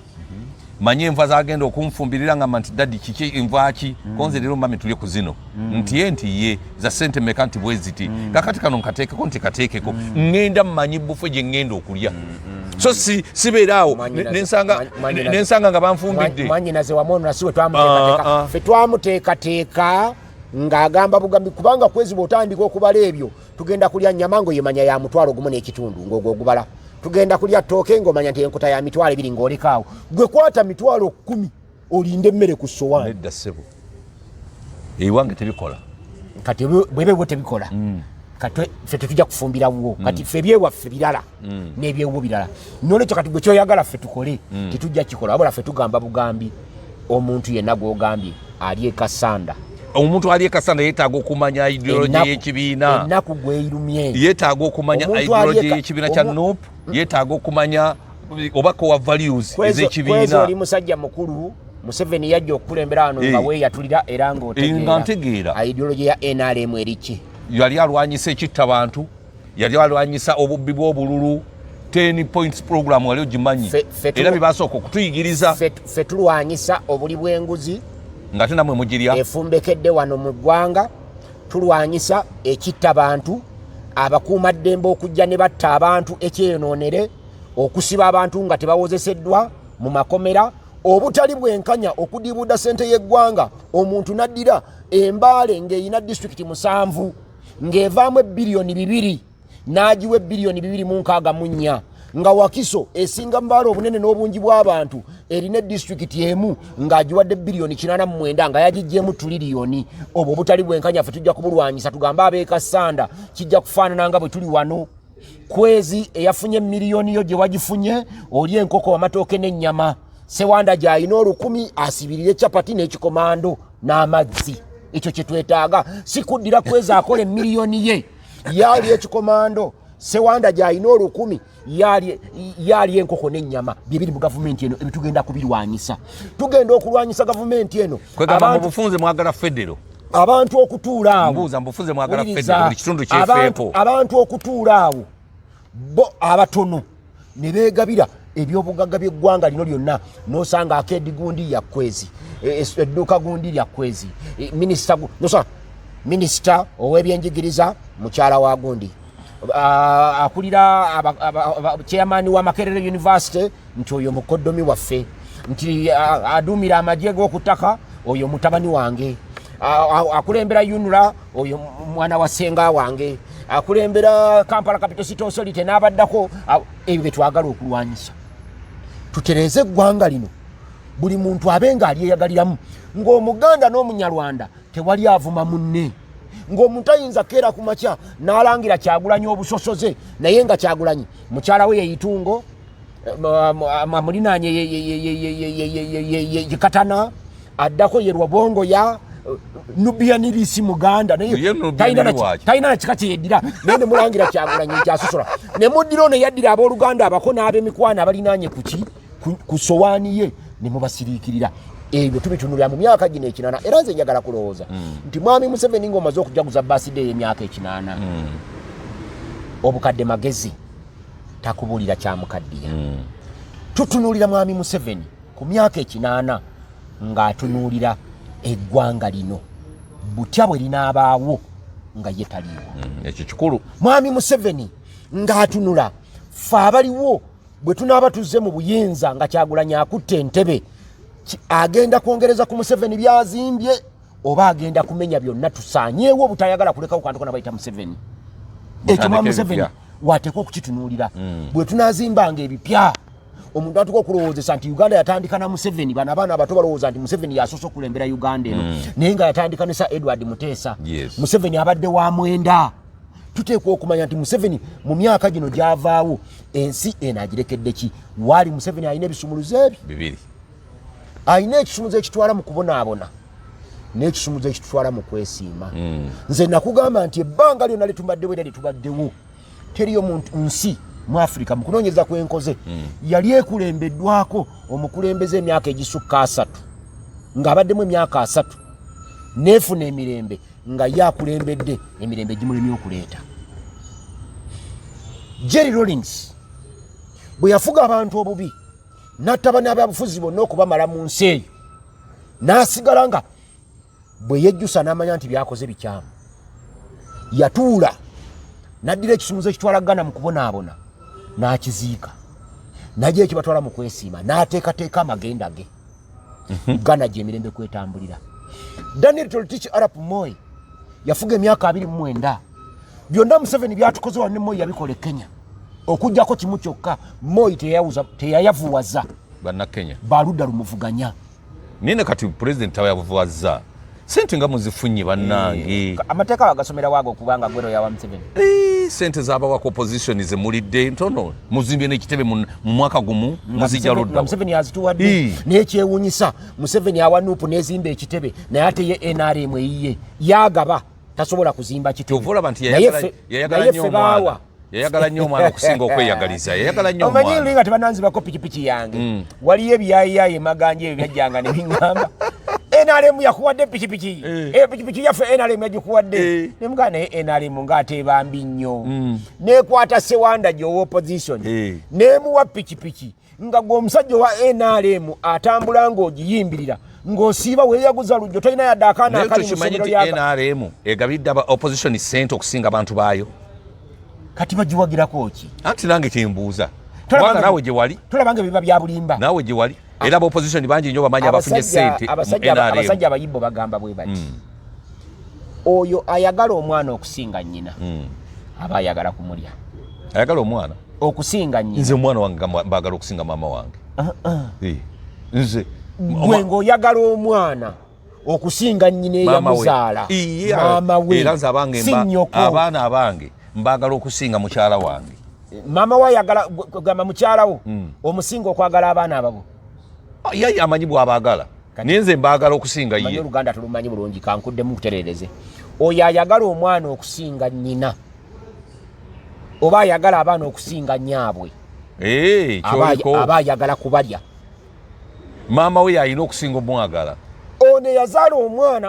Speaker 1: manyi enva zagenda okunfumbirira nga nti daddi kiki envaki konze leero mami tuli ku zino nti ye za sente meka nti bweziti kakati kano nkateekeko nti kateekeko ngenda mmanyi bufe gye ngenda okulya so sibeeraawo nensanga nga banfumbidde
Speaker 2: mwanyinaze wamono nasiwe twamuteekateeka ffe twamuteekateeka ng'agamba bugambi kubanga kwezi bw'otandika okubala ebyo tugenda kulya nnyama ng'oyemanya ya mutwalo gumu n'ekitundu ng'ogwogubala tugenda kulya ttooke ng'omanya nti enkota ya mitwalo ebiri ng'olekaawo gwe kwata mitwalo 10 olinde emmere ku sowaani.
Speaker 1: Nedda ssebo ewange tebikola
Speaker 2: kati bwebebwo tebikola kati ffe tetujja kufumbirawo kati ffe ebyewaffe birala n'ebyewwo birala nolwekyo kati gwe kyoyagala ffe tukole tetujja kikola wabula ffe tugamba bugambi omuntu yenna gw'ogambye ali ekasanda.
Speaker 1: Omuntu ali ekasanda yeetaaga okumanya ideology y'ekibiina.
Speaker 2: Ennaku gweyirumye.
Speaker 1: Yeetaaga okumanya ideology y'ekibiina kya NUP. Yeetaaga okumanya obako wa values ez'ekibiina.
Speaker 2: Kwezo oli musajja mukulu Museveni yajja okukulembera wano nga weeyatulira era ng'otegeera ideology ya NRM eriki.
Speaker 1: Yali alwanyisa ekittabantu, yali alwanyisa obubbi bw'obululu. 10 points program wali ogimanyi. Era bibasooka okutuyigiriza.
Speaker 2: Ffe tulwanyisa obuli bw'enguzi.
Speaker 1: Ngate namwe mugirya
Speaker 2: efumbekedde wano mu ggwanga tulwanyisa ekitta bantu abakuuma ddembe okujja ne batta abantu ekyeyonoonere okusiba abantu nga tebawozeseddwa mu makomera obutali bwenkanya okudibuuda ssente y'eggwanga omuntu naddira embaale ng'eyina disitulikiti 7 ng'evaamu ebbiliyoni 2 n'agiwa ebbiliyoni 2.64 nga Wakiso esinga mbaala obunene n'obungi bw'abantu erina disitulikiti emu ng'agiwadde biliyoni 89 nga yagiggyemu tuliriyoni obwo obutali bwenkanya ffe tujja kubulwanyisa tugambe abeekasanda kijja kufaanana nga bwe tuli wano kwezi eyafunye miliyoni yo gye wagifunye oli enkoko w'amatooke n'ennyama Sewanda gy'alina 1000 asibirire capati n'ekikomando n'amazzi ekyo kye twetaaga si kuddira kwezi akola miliyoni ye yali ekikomando Sewanda gy'alina 1000 yali enkoko n'ennyama bibiri mu gavumenti eno ebitugenda kubirwanyisa tugenda okulwanyisa gavumenti eno
Speaker 1: kwegamba mu bufunze mwagala federo
Speaker 2: abantu okutuula awo
Speaker 1: mbuuza mu bufunze mwagala federo buli kitundu kyefeepo
Speaker 2: abantu okutuula awo bo abatono ne beegabira ebyobugagga by'eggwanga lino lyonna n'osanga akeedi gundi ya kwezi edduuka gundi lya kwezi minisita ow'ebyenjigiriza mukyala wa gundi akulira chairman wa Makerere University nti oyo mukoddomi waffe nti adumira amagye g'okutaka oyo mutabani wange akulembera UNRA oyo mwana wa senga wange akulembera Kampala Capital City Authority n'abaddako ebyo twagala okulwanyisa tutereze eggwanga lino buli muntu abenga aliyeyagaliramu ng'omuganda n'omunyarwanda tewali avuma munne ng'omuntu ayinza keera ku makya n'alangira Kyagulanyi obusosoze naye nga Kyagulanyi mukyala we yeyitungo mulinaanye ye Katana addako ye Rwabongo ya Nubia Nirisi Muganda naye talina na kika kyeyeddira naye ne mulangira Kyagulanyi kyasosola ne muddira ono yaddira abooluganda abako n'ab'emikwano abalinaanye ku sowaani ye ne mubasiriikirira ebyo tubitunulira mu myaka gino 8 era nze njagala kulowooza nti mwami Museveni ng'omaze okujaguza birthday y'emyaka 8 obukadde magezi takubulira kyamukaddiya tutunulira mwami Museveni ku myaka 8 ng'atunuulira eggwanga lino butya bwe linaabaawo nga ye taliiwo
Speaker 1: ekyo kikulu
Speaker 2: mwami Museveni ng'atunula ffe abaliwo bwe tunaaba tuzze mu buyinza nga Kyagulanyi akutte entebe agenda kwongereza ku Museveni byazimbye oba agenda kumenya byonna tusaanyeewo butayagala kulekawo kantu kona bayita Museveni ekyo mwami Museveni wateekwa okukitunuulira bwe tunazimbanga ebipya omuntu atuka okulowoozesa nti Uganda yatandika na Museveni bano abaana abato balowooza nti Museveni yasoose okulembera Uganda eno naye nga yatandika ne Sir Edward Muteesa Museveni abadde wa mwenda tuteekwa okumanya nti Museveni mu myaka gino gyavaawo ensi enagirekedde ki waali Museveni alina ebisumuluzo ebyo
Speaker 1: bibiri
Speaker 2: alina ekisumuluzo ekitwala mu kubonaabona n'ekisumuluzo ekitwala mu kwesiima nze nakugamba nti ebbanga lyonna litubaddewo era litubaddewo teriyo muntu nsi mu Afrika mu kunoonyeza kwenkoze yali ekulembeddwako omukulembeze emyaka egisukka 3 ng'abaddemu emyaka 3 neefuna emirembe nga yakulembedde emirembe gimulemye okuleeta. Jerry Rawlings bwe yafuga abantu obubi n'attabana abyabufuzi bonna okubamala mu nsi eyo n'asigala nga bwe yejjusa n'amanya nti byakoze bikyamu yatuula n'addira ekisumuzo ekitwala Ghana mu kubonaabona n'akiziika najja ekibatwala mu kwesiima n'ateekateeka amagenda ge Ghana gyemirembe kwetambulira. Daniel Toroitich arap Moi yafuga emyaka 29 byonna Museveni byatukoze wanne Moi yabikola Kenya okujjako kimu kyokka Moi teyayavuwaza
Speaker 1: banna Kenya
Speaker 2: baludda lumuvuganya
Speaker 1: nine kati president tayavuwaza sente nga muzifunye bannange
Speaker 2: amateeka bagasomera waago kubanga gwero yawa Museveni
Speaker 1: sente z'abawaka opposition zemulidde ntono muzimbye n'ekitebe mu mwaka gumu muzijja ludda
Speaker 2: Museveni yazituwadde n'ekyewuunyisa Museveni awa Nuupu n'ezimba ekitebe naye ate ye NRM eyiye yagaba tasobola kuzimba kitebe
Speaker 1: tovula nti yayagala nnyo omwana okusinga okweyagaliza yayagala nnyo omwana
Speaker 2: omanyi nga tebananzibako pikipiki yange waliyo ebyayiyayi emaganja ebyo byajjanga ne biŋŋamba NRM yakuwadde pikipiki pikipiki yaffe NRM yagikuwadde nemugaa naye NRM ng'ateeba mbi nnyo neekwata Sewanda gy'owa opposition neemuwa pikipiki nga gwe omusajja owa NRM atambula ng'ogiyimbirira ng'osiiba weeyaguza lujjo tolina yadde akaana akali mu ssomero lyaka
Speaker 1: NRM egabidde opposition sente okusinga abantu baayo
Speaker 2: kati bagiwagirako ki
Speaker 1: anti nange kyembuuza kubanga naawe gye wali
Speaker 2: tolabanga biba bya bulimba
Speaker 1: naawe gye wali era aba opposition bangi nnyo bamanyi abafunye ssente
Speaker 2: abasajja abayimbo bagamba bwe bati oyo ayagala omwana okusinga nnyina aba ayagala kumulya
Speaker 1: ayagala omwana
Speaker 2: okusinga nnyina
Speaker 1: nze omwana wange baagala okusinga maama wange nze
Speaker 2: gwe ng'oyagala omwana okusinga nnyina eyamuzaala maama we
Speaker 1: era nze abaana abange mbagala okusinga mukyala wange
Speaker 2: maama we ayagala gamba mukyala wo omusinga okwagala abaana ababo
Speaker 1: yayi amanyi bw'abaagala naye nze mbagala okusinga ye
Speaker 2: Oluganda tulumanyi bulungi kankuddemu kutereereze oyo ayagala omwana okusinga nnyina oba ayagala abaana okusinga nyaabwe aba ayagala kubalya
Speaker 1: maama we yalina okusinga omwagala
Speaker 2: ono yazaala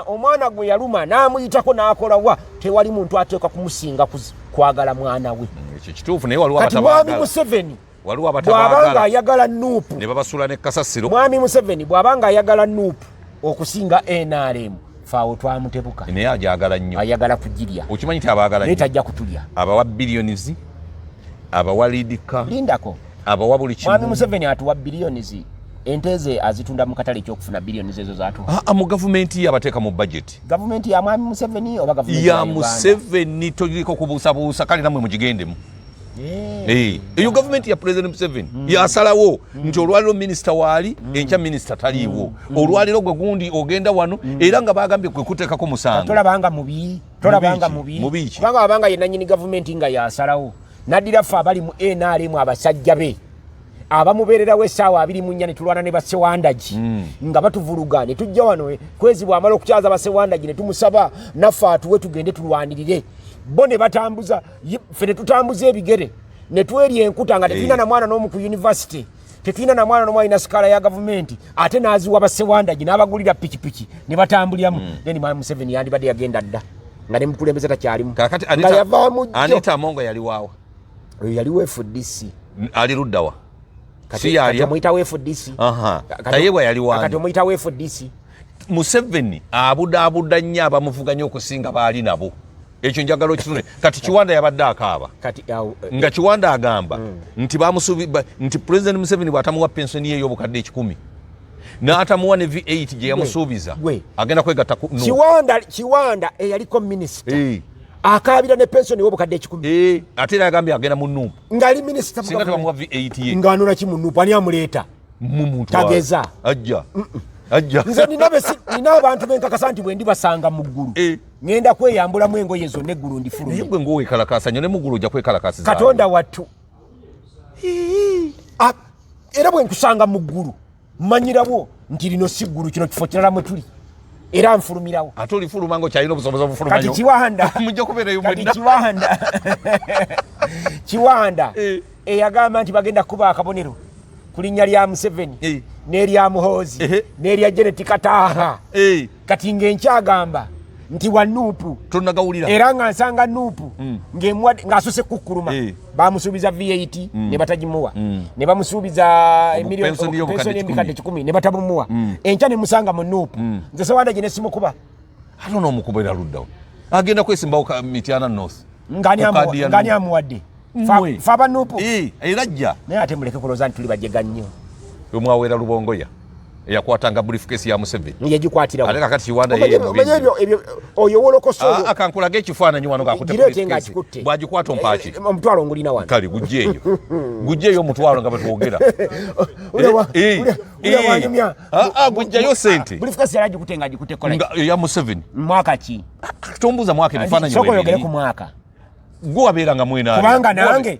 Speaker 2: omwana gwe yaluma n'amuyitako n'akolawa tewali muntu ateekwa kumusinga kwagala mwana we
Speaker 1: ekyo kituufu naye waliwo
Speaker 2: kati mwami Museveni bw'abanga ayagala Nuupu
Speaker 1: ne babasula ne kasasiro
Speaker 2: mwami Museveni bw'abanga ayagala Nuupu okusinga NRM faawo twamutebuka
Speaker 1: naye ajagala nnyo
Speaker 2: ayagala kugirya
Speaker 1: okimanyi ti abaagala
Speaker 2: naye tajja kutulya
Speaker 1: abawa billions abawa lidika
Speaker 2: lindako
Speaker 1: abawa buli kimu
Speaker 2: mwami Museveni atuwa billions ente ze azitunda mu katale ky'okufuna billions ezo zatuwa
Speaker 1: mu gavumenti abateeka mu budget
Speaker 2: gavumenti ya mwami Museveni oba gavumenti
Speaker 1: ya Museveni toliko kubuusabuusa kale namwe mugigendemu eyo gavumenti ya President Museveni yasalawo nti olwaliro minisita waali enkya minisita taliiwo olwaliro gwe gundi ogenda wano era nga bagambye kwe kuteekako musango
Speaker 2: tolabanga mubi kubanga abanga ye nannyini gavumenti nga yasalawo naddira ffe abali mu NRM abasajja be abamubeererawo essaawa 24 ne tulwana ne basewandagi nga batuvuluga ne tujja wano kwezi bw'amala okukyaza basewandagi ne tumusaba naffe atuwe tugende tulwanirire bo ne batambuza ffe ne tutambuza ebigere ne twerya enkuta nga tetulina na mwana n'omu ku yunivasite tetulina na mwana n'omu alina sikaala ya gavumenti ate n'aziwa basewandagi n'abagulira pikipiki ne batambulyamu then mwami Museveni yandibadde yagenda dda nga ne mukulembeze takyalimu nga yavaamu jjo
Speaker 1: Anita Amongo yali waawa
Speaker 2: oyo yaliwo FDC
Speaker 1: ali luddawa
Speaker 2: kati omuyitawo FDC
Speaker 1: tayebwa yali wani
Speaker 2: kati omuyitawo FDC
Speaker 1: Museveni abudaabuda nnyo abamuvuganya okusinga baali nabo ekyo njagala okitune kati Kiwanda yabadde akaaba nga Kiwanda agamba nti nti President Museveni bw'atamuwa pensioni ye ey'obukadde 10 n'atamuwa ne V8 gye yamusuubiza agenda kwegatta
Speaker 2: Kiwanda eyaliko minisita akaabira ne pensioni y'obukadde 10
Speaker 1: ate era agambye agenda mu Nuupu
Speaker 2: ng'ali minisita
Speaker 1: singa tebamuwa V8 ye
Speaker 2: ng'anula ki mu Nuupu ani amuleeta
Speaker 1: mu muntu
Speaker 2: tageza
Speaker 1: ajja
Speaker 2: nze nina abantu benkakasa nti bwe ndibasanga mu ggulu ngenda kweyambulamu engoye zonna eggulu ndifulume
Speaker 1: gwe ngowekalakasa nyo ne muggulu ojja kwekalakasiza
Speaker 2: katonda wattu era bwe nkusanga mu ggulu mmanyirawo nti lino si ggulu kino kifo kirala mwe tuli era nfulumirawo
Speaker 1: ate olifuluma nga okyalina obusobozi obufulumanyo
Speaker 2: kati kiwanda
Speaker 1: mujja kubeerayo mwenna
Speaker 2: kiwanda eyagamba nti bagenda kuba akabonero ku linnya lya Museveni n'erya Muhoozi n'erya Janet Kataaha kati ng'enkyagamba nti wa Nuupu
Speaker 1: tonnagawulira
Speaker 2: era nga nsanga Nuupu ng'asose kukkuluma bamusuubiza V8 ne batagimuwa ne bamusuubiza pensioni y'embikadde 10 ne batabumuwa enkya ne musanga mu Nuupu nze Sewanda gye ne simukuba
Speaker 1: ate n'omukuba era luddawo agenda kwesimbawo Mityana North
Speaker 2: ngani amuwadde faba Nuupu
Speaker 1: era ajja
Speaker 2: naye ate muleke kulooza nti tuli bajjega nnyo
Speaker 1: omwaweera Lubongoya eyakwatanga briefcase ya Museveni
Speaker 2: yagikwatirawo
Speaker 1: ate kakati Kiwanda
Speaker 2: oyo wolokoso
Speaker 1: akankulage ekifaananyi wano gakutte bwagikwata ompaaki
Speaker 2: omutwalo ngulina wano
Speaker 1: kale gujjeeyo omutwalo nga batwogera gujjayo sente
Speaker 2: briefcase yali agikutte nga agikutte kola
Speaker 1: ya Museveni
Speaker 2: mwaka ki
Speaker 1: tombuuza mwaka ebifaananyi
Speaker 2: soko yogere ku mwaka
Speaker 1: gwe wabeeranga mwena
Speaker 2: kubanga nange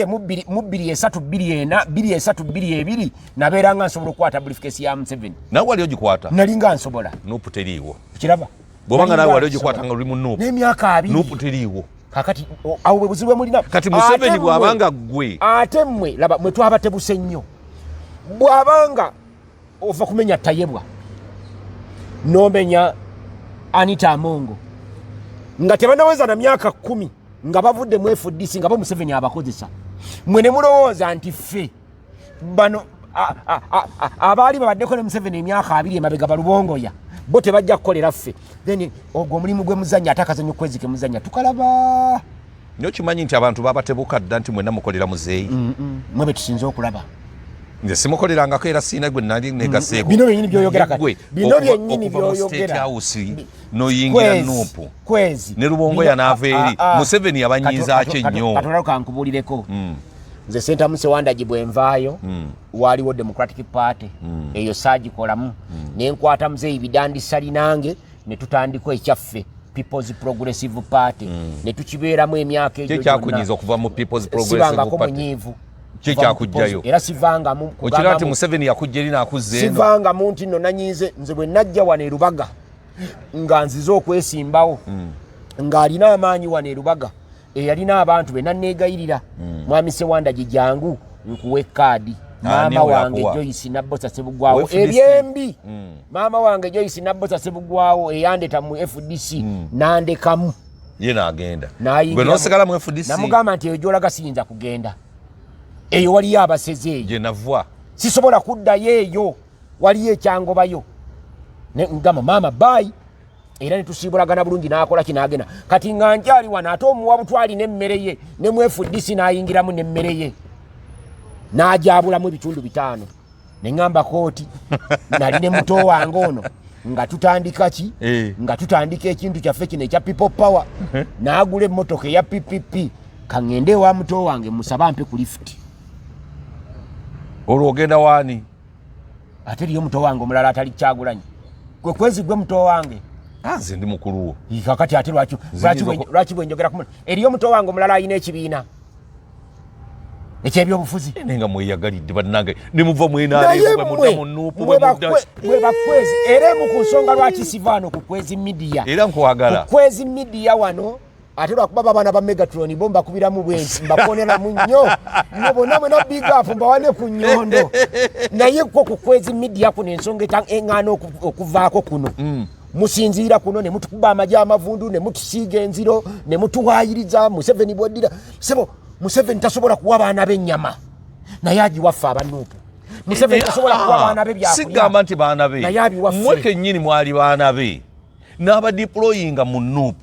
Speaker 2: mu 2324 nabeeranga nsobola okukwata briefcase ya Museveni
Speaker 1: nawe wali ogikwata
Speaker 2: nalinga nsobola
Speaker 1: Nuupu teriiwo
Speaker 2: kiraba
Speaker 1: bwobanga nawe wali ogikwata nga oli mu Nuupu
Speaker 2: n'emyaka 2
Speaker 1: Nuupu teriiwo
Speaker 2: kakati awo bwe buzibu mulina
Speaker 1: kati Museveni bw'abanga ggwe
Speaker 2: ate mmwe laba mwe twaba tebuse nnyo bw'abanga ova kumenya Tayebwa n'omenya Anita Amongo nga tebanaweza na myaka 10 nga bavudde mu FDC nga bo Museveni abakozesa mwe ne mulowooza nti ffe bano abaali babaddeko ne Museveni emyaka 2 emabega balubongoya bo tebajja kukolera ffe then ogwo omulimu gwe muzanya atakazanyo kwezike muzanya tukalaba
Speaker 1: nyo kimanyi nti abantu babatebuka dda nti mwenna mukolera muzeeyi
Speaker 2: mwe betusinze okulaba
Speaker 1: nze simukolerangako era siina gwe nali negaseeko
Speaker 2: bino byenyini byoyogera kati bino byenyini byoyogera
Speaker 1: noyingira Nuupu
Speaker 2: kwezi
Speaker 1: ne Lubongoya n'ava eri Museveni yabanyiiza ki ennyo
Speaker 2: katonda kankubuulireko nze Sentamu Sewanda gibwenvaayo waaliwo Democratic Party eyo saagikolamu ne nkwata muzeeyi Bidandisa linange ne tutandika ekyaffe People's Progressive Party ne tukibeeramu emyaka egyo
Speaker 1: kyakunyiiza okuva mu People's Progressive Party
Speaker 2: munyiivu
Speaker 1: kyakujjayo
Speaker 2: era sivangamu
Speaker 1: okira nti Museveni yakujja eri n'akuzza eno
Speaker 2: sivangamu nti nno nanyiize nze bwe najja wano e Lubaga nga nzize okwesimbawo ng'alina amaanyi wano e Lubaga eyalina abantu be nanneegayirira mwami Sewanda gijangu nkuwe kaadi maama wange Joyce Nabbosa Sebugwawo ebyembi maama wange Joyce Nabbosa Sebugwawo eyandeta mu FDC nandekamu
Speaker 1: ye n'agenda
Speaker 2: gwe
Speaker 1: n'osigala mu FDC
Speaker 2: namugamba nti eyo gy'olaga siyinza kugenda eyo waliyo abaseze eyo
Speaker 1: gye nava
Speaker 2: sisobola kuddayo eyo waliyo ekyangobayo ngamba maama bayi era netusiibulagana bulungi n'akola kinaagenda kati nga nkyali wano ate omuwa butwali n'emmere ye ne mu FDC n'ayingiramu n'emmere ye n'ajaabulamu ebitundu 5 ne ŋŋamba kooti nali ne muto wange ono nga tutandika ki nga tutandika ekintu kyaffe kino ekya people power n'agula emmotoka eya PPP kaŋŋende ewa muto wange musaba mpe ku lifuti
Speaker 1: olwo ogenda waani
Speaker 2: ate eriyo muto wange omulala atali Kyagulanyi gwe kwezi gwe muto wange
Speaker 1: nze ndi mukulu wo
Speaker 2: kakati ate lwaki bwenjogera ku eriyo muto wange omulala alina ekibiina ekyebyobufuzi
Speaker 1: nenga mweyagalidde bannange ne muva mwenaalebwe mudda mu Nuupu
Speaker 2: bwe bakwezi era emu ku nsonga lwaki siva wano ku kwezi media
Speaker 1: era nkwagala
Speaker 2: ku kwezi media wano ate lwakuba babaana ba Megatron bo mbakubiramu bwenti mbakoneramu nnyo ne bonna mwena big up mbawane ku nnyondo naye kwo ku kwezi media kuno ensonga eŋŋaana okuvaako kuno musinziira kuno ne mutukuba amagye amavundu ne mutusiiga enziro ne mutuwaayiriza Museveni bwoddira sebo Museveni tasobola kuwa baana b'ennyama naye agiwaffe aba Nuupu Museveni tasobola kuwa baana be byakulya
Speaker 1: sigamba nti baana be mmwe kennyini mwali baana be n'abadiployinga mu Nuupu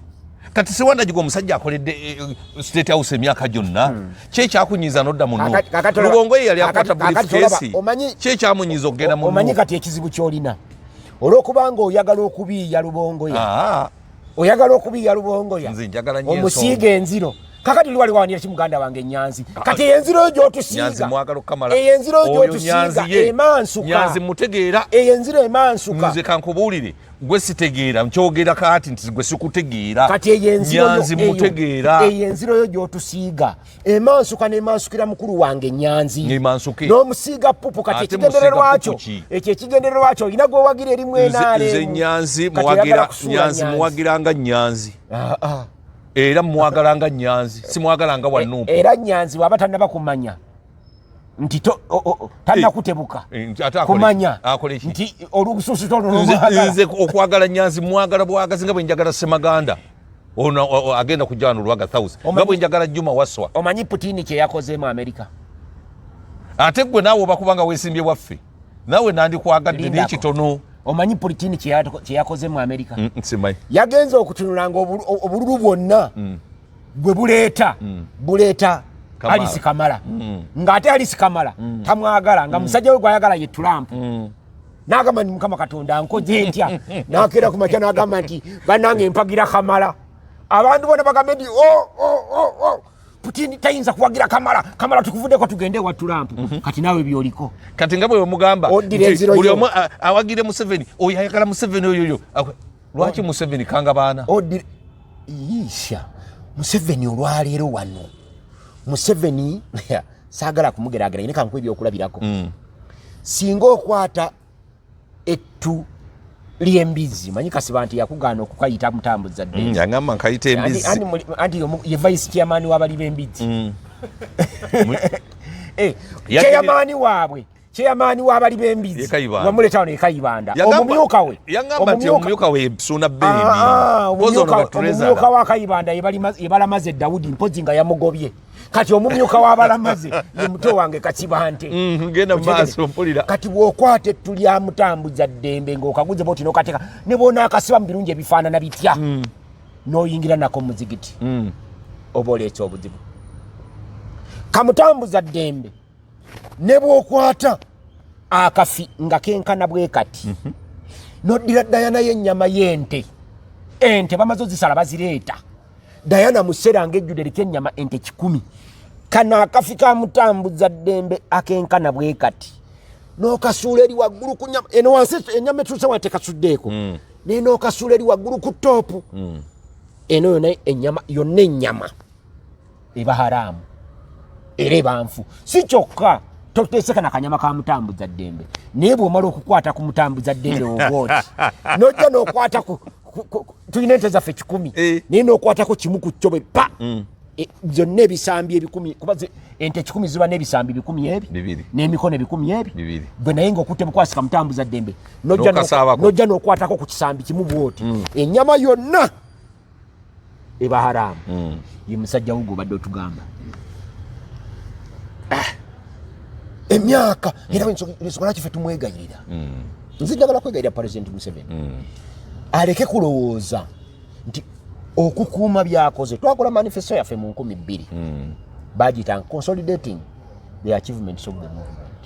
Speaker 1: kati Sewanda gwe omusajja akoledde State House emyaka gyonna kyekyakunyiiza n'odda mu Nuupu Lubongoya yali akwata briefcase kyekyamunyiiza okugenda mu
Speaker 2: omanyi kati ekizibu ky'olina olw'okubanga oyagala okubiiya Lubongoya oyagala okubiiya Lubongoya
Speaker 1: nze njagala nnyo
Speaker 2: omusiiga enziro kakati liwali wanira kimuganda wange Nyanzi kati enziro gyotusiiga
Speaker 1: Nyanzi mwagalo kamala
Speaker 2: enziro gyotusiiga emansuka
Speaker 1: Nyanzi mutegeera
Speaker 2: enziro emansuka
Speaker 1: nze kankubulire gwe sitegeera nkyogera kati nti gwe sikutegeera
Speaker 2: kati enziro
Speaker 1: Nyanzi mutegeera
Speaker 2: enziro yo gyotusiiga emansuka nemansukira mukulu wange Nyanzi
Speaker 1: ngemansuke
Speaker 2: n'omusiiga pupu kati ekigendererwakyo ekyo ekigendererwakyo olina gwe wagira eri mwenaale
Speaker 1: nze Nyanzi muwagiranga Nyanzi era mwagalanga Nyanzi simwagalanga Wanuupu
Speaker 2: era Nyanzi waba tannaba kumanya nti tannakutebuka kumanya nti olususu
Speaker 1: nze okwagala Nyanzi mwagala bwagazi nga bwe njagala Semaganda ono agenda kujana olwaga 1000 nga bwe njagala Juma Waswa.
Speaker 2: Omanyi Putin kye yakoze mu America
Speaker 1: ate gwe naawe bakubanga weesimbye waffe naawe nandikwagadde n'ekitono.
Speaker 2: Omanyi Putin kye yakoze mu America
Speaker 1: simanyi
Speaker 2: yagenze okutunulanga obululu bwonna bwe buleeta Alice Kamala ng'ate Alice Kamala tamwagala nga musajja we gwayagala ye Trump n'agamba nti Mukama Katonda nkoze ntya n'akeera ku makya n'agamba nti bannange mpagira Kamala abantu bona bagambe nti Putin tayinza kuwagira Kamala tukuvuddeko tugende wa Trump kati naawe byoliko
Speaker 1: kati nga bwe bamugamba buli omu awagire Museveni oyo ayagala Museveni oyo lwaki Museveni kanga baana
Speaker 2: yisha Museveni olwaleero wano Museveni saagala kumugeragera ine kanku ebyokulabirako singa okwata ettu ly'embizi manyi Kasiba nti yakugaana okukayita mutambuza ddembe
Speaker 1: yangamba nkayita embizi
Speaker 2: anti ye vice chairman w'abali b'embizi chairman w'abali b'embizi wamuleta wano Kayibanda
Speaker 1: omumyuka we Suna Bebi
Speaker 2: omumyuka wa Kayibanda ye balamaze Dawudi mpozi nga yamugobye kati omumyuka w'abalamaze ye muto wange Kasibante
Speaker 1: ngenda maaso mpulira
Speaker 2: kati bw'okwata ettu lya mutambuza ddembe ng'okaguze boti n'okateeka ne boona akasiba mu birungi ebifaanana bitya n'oyingira nako mu muzigiti oba oleeta obuzibu kamutambuza ddembe ne bw'okwata akafi nga kenkana bwe kati n'oddira Diana y'ennyama y'ente bamaze ozisala bazireeta Diana musera ngejjude eriko ennyama ente 10 kano akafi ka mutambuza ddembe akenkana bwe kati n'okasuula eri waggulu ku nyama eno wansi ennyama etuuse wate kasuddeeko neno okasuula eri waggulu ku toopu eno yonna ennyama eba haramu era eba nfu si kyokka toteeseka na kanyama ka mutambuza ddembe naye bw'omala okukwata ku mutambuza ddembe obooti n'ojja n'okwata tulina ente zaffe 10 naye n'okwatako kimu ku kyobe pa byonna ebisambi 10 kuba ente 10 ziba n'ebisambi 10 ebi n'emikono 10 ebi bwe naye ng'okutte bukwasika mutambuza ddembe n'ojja n'okwatako ku kisambi kimu bwoti ennyama yonna eba haramu ye musajja wugo obadde otugamba emyaka era ensonga kife tumwegayirira nze njagala kwegayirira President Museveni aleke kulowooza nti okukuuma byakoze twakola manifesto yaffe mu 2000 bagita consolidating the achievements of the movement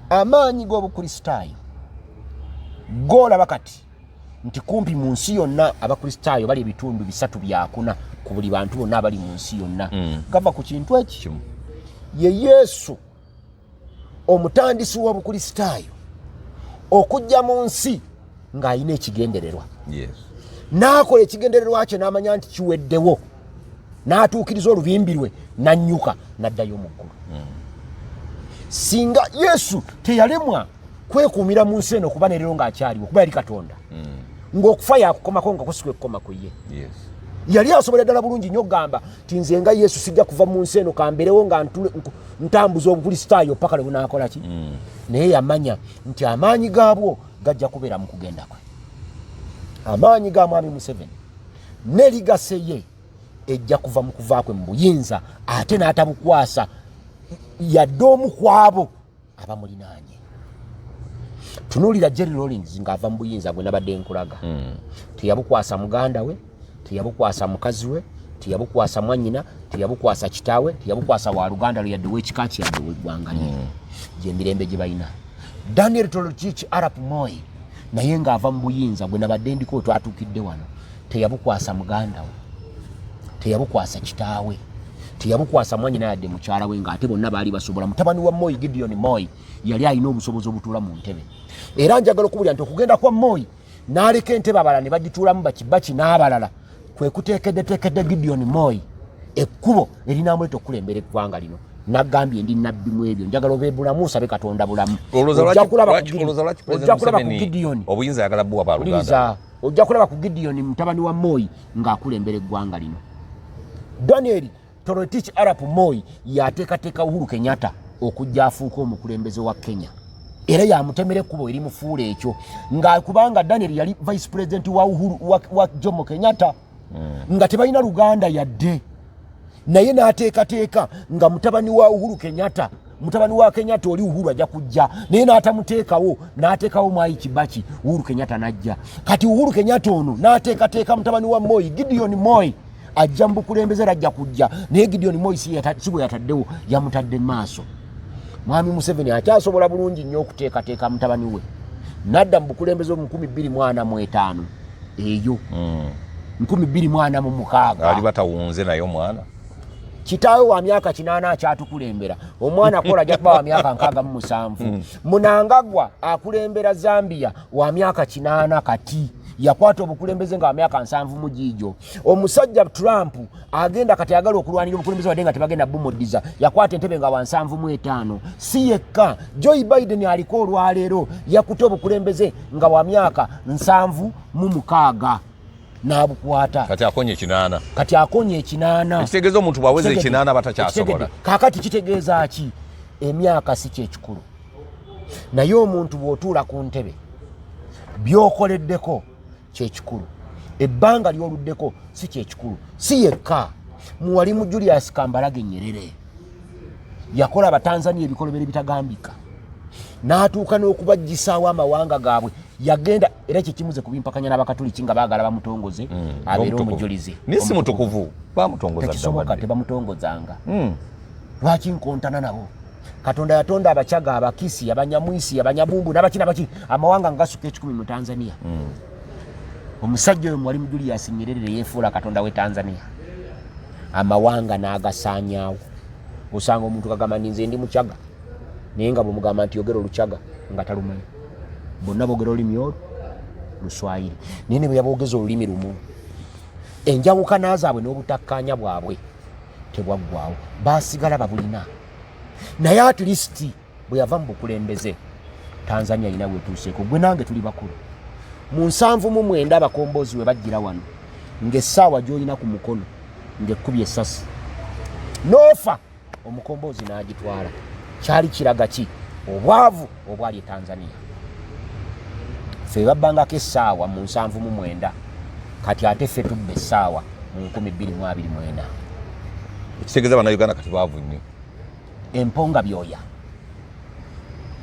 Speaker 2: amaanyi g'obukristaayo goolaba kati nti kumpi mu nsi yonna abakristaayo bali ebitundu 3 byakuna ku buli bantu bonna abali mu nsi yonna gava ku kintu eki ye Yesu omutandisi w'obukristaayo okujja mu nsi ng'alina ekigendererwa n'akola ekigendererwa kye n'amanya nti kiweddewo n'atuukiriza olubimbi lwe n'annyuka n'addayo mu ggulu singa Yesu teyalemwa kwekuumira mu nsi eno okuba ne leero ng'akyaliwo kuba yali Katonda ng'okufa yakukomako nga kusikwe kukoma ku ye yali asobola ddala bulungi nnyo okugamba nti nze nga Yesu sijja kuva mu nsi eno kamberewo nga ntambuza obukristaayo paka lwe bunaakola ki naye yamanya nti amaanyi gaabwo gajja kubeera mu kugenda kwe amaanyi ga mwami Museveni ne ligase ye ejja kuva mu kuva kwe mu buyinza ate n'atabukwasa yadde omu kwabo abamulinaanye tunuulira Jerry Rawlings ng'ava mu buyinza gwe nabadde nkulaga teyabukwasa muganda we teyabukwasa mukazi we teyabukwasa mwannyina teyabukwasa kitaawe teyabukwasa wa Luganda lwe yadde w'ekika kye yadde w'eggwanga lye gy'emirembe gye balina Daniel Toroitich Arap Moi naye ng'ava mu buyinza gwe nabadde ndiko twatuukidde wano teyabukwasa muganda we teyabukwasa kitaawe teyabukwasa mwanyina yadde mukyala we ng'ate bonna baali basobola. Mutabani wa Moi Gideon Moi yali alina obusobozi obutuula mu ntebe, era njagala okubulya nti okugenda kwa Moi n'aleka entebe abalala ne bagituulamu bakibaki n'abalala kwe kuteekeddeteekedde Gideon Moi ekkubo erinaamuleeta okulembera eggwanga lino. Nagambye ndi nabbi mu ebyo, njagala obe bulamu osabe Katonda bulamu. Ojja kulaba ku Gideon
Speaker 1: obuyinza ayagala buwa baluganda,
Speaker 2: ojja kulaba ku Gideon mutabani wa Moi ng'akulembera eggwanga lino. Daniel Toroitich Arap Moi yateekateeka Uhuru Kenyatta okujja afuuka omukulembeze wa Kenya, era yamutemera ekkubo eri mufuula ekyo kubanga Daniel yali vice president wa Uhuru wa Jomo Kenyatta nga tebalina luganda yadde, naye n'ateekateeka nga mutabani wa Uhuru Kenyatta, mutabani wa Kenyatta oli Uhuru ajja kujja, naye n'ateekawo Mwai Kibaki, Uhuru Kenyatta n'ajja. Kati Uhuru Kenyatta ono n'ateekateeka mutabani wa Moi Gideon Moi ajja mu bukulembeze ajja kujja, naye Gideon Moi si bwe yataddewo, yamutadde maaso. Mwami Museveni akyasobola bulungi nnyo okuteekateeka mutabani we, n'adda mu bukulembeze mu 2045 eyo 2046
Speaker 1: ali batawunze naye omwana
Speaker 2: kitaawe wa myaka 8 akyatukulembera, omwana akola ajja kuba wa myaka 67. Munangagwa akulembera Zambia wa myaka 8 kati yakwata obukulembeze nga wa myaka 7 mu jijo. Omusajja Trump agenda kati agala okulwanira obukulembeze wadde nga tebagenda bumuddiza, yakwata entebe nga wa 7 si yekka. Joe Biden aliko olwaleero yakuta obukulembeze nga wa myaka 76 n'abukwata
Speaker 1: kati akonye
Speaker 2: 8
Speaker 1: ekitegeeza omuntu bwaweze 8 batakyasobola.
Speaker 2: Kakati kitegeeza ki? Emyaka si kyekikulu, naye omuntu bw'otuula ku ntebe by'okoleddeko kyekikulu, ebbanga ly'oluddeko si kyekikulu. Si yekka, Mwalimu Julius Kambarage Nyerere yakola Abatanzania ebikolobero bitagambika, n'atuuka n'okubajjisaawo amawanga gaabwe. Yagenda era kyekimuze kubimpakanya n'Abakatoliki nga baagala bamutongoze abeere omujulize.
Speaker 1: Nisi mutukuvu bamutongoza
Speaker 2: tekisoboka, tebamutongozanga. Lwaki nkontana nabo? Katonda yatonda Abachaga, Abakisi, Abanyamwisi, Abanyabumbu n'abakina baki amawanga ngasuka 10 mu Tanzania. Omusajja oyo Mwalimu Julius Nyerere yeefuula Katonda we Tanzania, amawanga n'agasaanyaawo. Osanga omuntu kagamba nze ndi Muchaga naye nga bw'omugamba nti yogera Oluchaga nga talumanyi. Bonna boogera olulimi olwo Luswayiri, naye ne bwe yaboogeza olulimi lumu, enjawukana zaabwe n'obutakkaanya bwabwe tebwaggwaawo, baasigala babulina. Naye at least bwe yava mu bukulembeze Tanzania yina wetuuseeko. Gwe nange tuli bakulu. Mu 79 abakomboozi we bajjira wano ng'essaawa gy'olina ku mukono ng'ekkubye essasi n'ofa, omukomboozi n'agitwala. Kyali kiraga ki? Obwavu obwali e Tanzania. Ffe babbangako essaawa mu 79, kati ate ffe tubba essaawa mu 2024.
Speaker 1: Ekitegeeza Bannayuganda kati baavu nnyo.
Speaker 2: Emponga byoya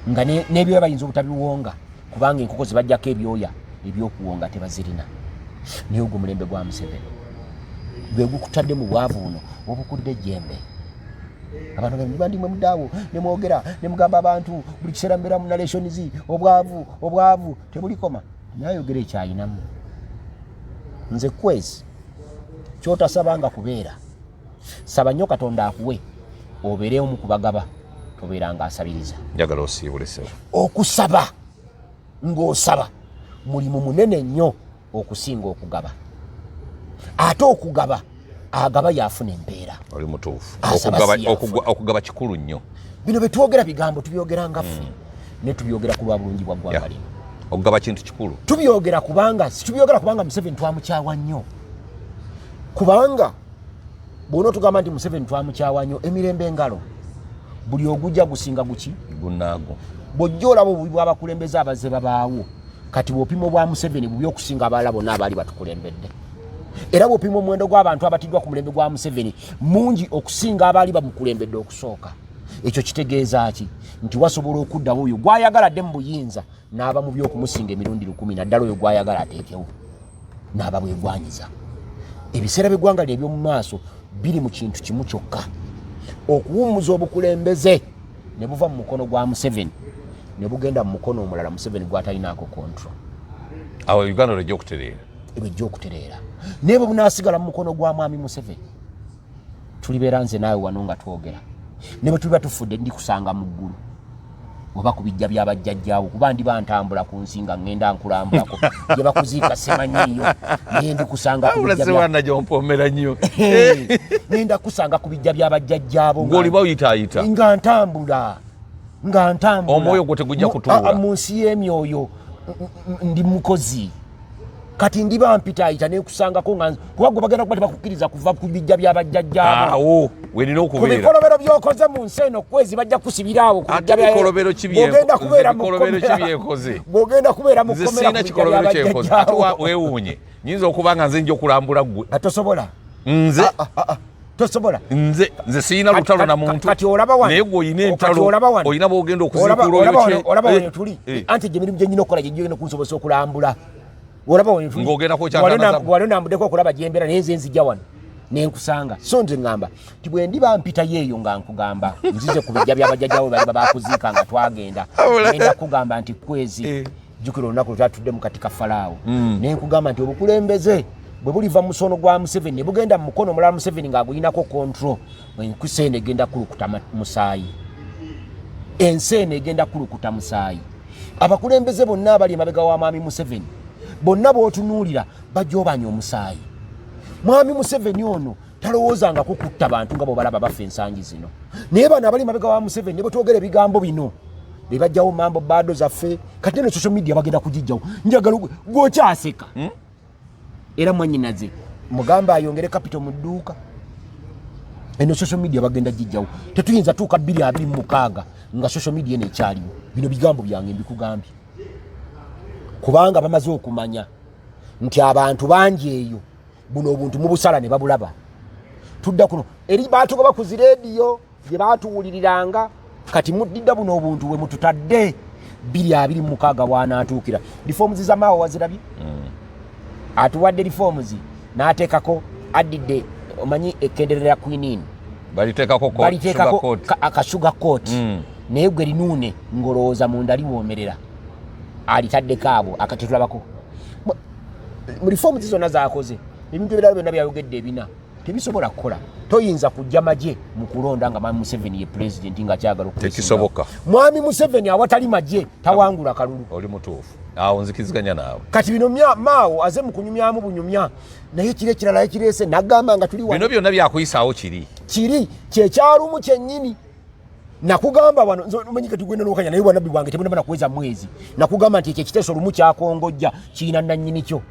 Speaker 2: nga n'ebyoya bayinza obutabiwonga kubanga enkoko zibajjako ebyoya ebyokuwonga tebazirina. Naye ogwo mulembe gwa Museveni gwe gukutadde mu bwavu buno obukudde ejjembe. Abantu bandimwe mudaawo ne mwogera ne mugamba abantu buli kiseera mbeera mu narrations obwavu tebulikoma. Naye ayogera ekyayinamu. Nze kwezi kyotasabanga kubeera, saba nnyo Katonda akuwe obeere omu kubagaba, tobeeranga asabiriza.
Speaker 1: Njagala osiibule ssebo.
Speaker 2: Okusaba ng'osaba mulimu munene nnyo okusinga okugaba. Ate okugaba agaba yaafuna empeera.
Speaker 1: Oli mutuufu. Okugaba kikulu nnyo.
Speaker 2: Bino betwogera bigambo tubyogera nga ffe ne tubyogera ku lwa bulungi bwa ggwanga lino.
Speaker 1: Okugaba kintu kikulu.
Speaker 2: Tubyogera kubanga Museveni twamukyawa nnyo. Kubanga bw'ono tugamba nti Museveni twamukyawa nnyo, emirembe engalo buli ogujja gusinga guki
Speaker 1: gunaago.
Speaker 2: Bw'ojja olaba obubi bw'abakulembeze abazze babaawo, kati bw'opima obwa Museveni bubi okusinga abalala bonna abaali batukulembedde. Era bw'opima omuwendo gw'abantu abatiddwa ku mulembe gwa Museveni mungi okusinga abaali bamukulembedde okusooka. Ekyo kitegeeza ki? Nti wasobola okuddawo oyo gw'ayagaladde mu buyinza n'aba mu by'okumusinga emirundi 10, naddala oyo gw'ayagala ateekewo n'aba bwegwanyiza. Ebiseera by'eggwanga lye eby'omu maaso biri mu kintu kimu kyokka, okuwummuza obukulembeze ne buva mu mukono gwa Museveni ne bugenda mu mukono omulala Museveni gw'atalinaako control.
Speaker 1: Awo Uganda ejja okutereera.
Speaker 2: Ejja okutereera. Naye bwe bunaasigala mu mukono gwa Mwami Museveni tulibeera nze naawe wano nga twogera ne bwe tuliba tufudde ndikusanga mu ggulu oba ku bijja by'abajjajjaawo kuba ndi bantambula ku nsi nga ŋŋenda nkulambulako gye bakuziika semanyiiyo naye ndikusanga ku
Speaker 1: bijja gyompoomera nnyo
Speaker 2: ŋŋenda kusanga ku bijja by'abajjajjaabo
Speaker 1: ng'oliba oyitaayita
Speaker 2: nga ntambula
Speaker 1: omwoyo gwo tegujja kutuula
Speaker 2: mu nsi y'emyoyo ndi mukozi kati ndiba mpitaayita nekusangako nga kuba gwe bagenda kuba tebakukkiriza kuva ku bijja by'abajjajjaabo
Speaker 1: awo wenina okubeera
Speaker 2: ku bikolobero by'okoze mu nsi eno kwezi bajja kusibiraawo
Speaker 1: bikolobero bw'ogenda kubeera mu
Speaker 2: kkomera
Speaker 1: kikolobero kyekoze ate weewuunye nyinza okuba nga nze nja okulambula ggwe
Speaker 2: tosobola
Speaker 1: nze
Speaker 2: tosobola
Speaker 1: nze siyina lutalo na muntu naye gwe oyina entalo oyina bwogenda
Speaker 2: okuziikula oyo tuli anti gye mirimu gye nyina okukola gye gigenda kunsobozesa okulambula olaba wali onambuddeko okulaba gyembeera naye nze nzijja wano nenkusanga so nze ŋŋamba ti bwe ndiba mpitayo eyo nga nkugamba nzize ku bijja by'abajjajjawo baliba bakuziika nga twagenda enda kugamba nti kwezi jjukira olunaku lwetatudde mu kati ka falaawo naye nkugamba nti obukulembeze bwe buliva mu musono gwa Museveni ne bugenda mu mukono omulala Museveni ng'agulinako kontrol ensi eno egenda kulukuta musaayi ensi eno egenda kulukuta musaayi abakulembeze bonna abali emabega wa mwami Museveni bonna b'otunuulira bajja obanya omusaayi mwami Museveni ono talowoozanga kukutta bantu nga bw'obalaba bafa ensangi zino naye bano abali emabega wa Museveni ne bwetwogera ebigambo bino be bajjawo mambo baado zaffe kati ne social media bagenda kugijjawo njagala gw'okyaseka era mwanyinaze mugamba ayongere capital mu dduuka eno social media bagenda gijjawo tetuyinza tuuka 2026 nga social media eno ekyaliwo bino bigambo byange mbikugambye kubanga bamaze okumanya nti abantu bangi eyo buno obuntu mubusala ne babulaba tudda kuno eri baatugoba ku zireediyo gye baatuwuliriranga kati muddidda buno obuntu we mututadde 2026 bw'anaatuukira reforms z'amaawo wazirabye atuwadde reforms n'ateekako addidde omanyi ekenderera queenin baliteekako akasuga coat naye gwe linuune ngolowooza munda liwoomerera alitaddeko abo akatetulabako mu reforms zonna zaakoze ebintu ebirala byonna byayogedde ebina tebisobola kukola toyinza kujja magye mu kulonda nga mwami Museveni ye president nga kyagala
Speaker 1: tekisoboka
Speaker 2: mwami Museveni awatali magye tawangula kalulu
Speaker 1: oli mutuufu awo nzikiziganya naawe
Speaker 2: kati bino maawo aze mu kunyumyamu bunyumya naye kire kirala ekireese nagamba nga tuli
Speaker 1: bino byonna byakuyisaawo kiri
Speaker 2: kyekyalumu kyennyini nakugamba wano omanyi kati gwenda n'okanya naye bwanabbi bwange tebunaba nakuweza mwezi nakugamba nti ekyo ekiteeso lumu kyakongojja kirina nannyini kyo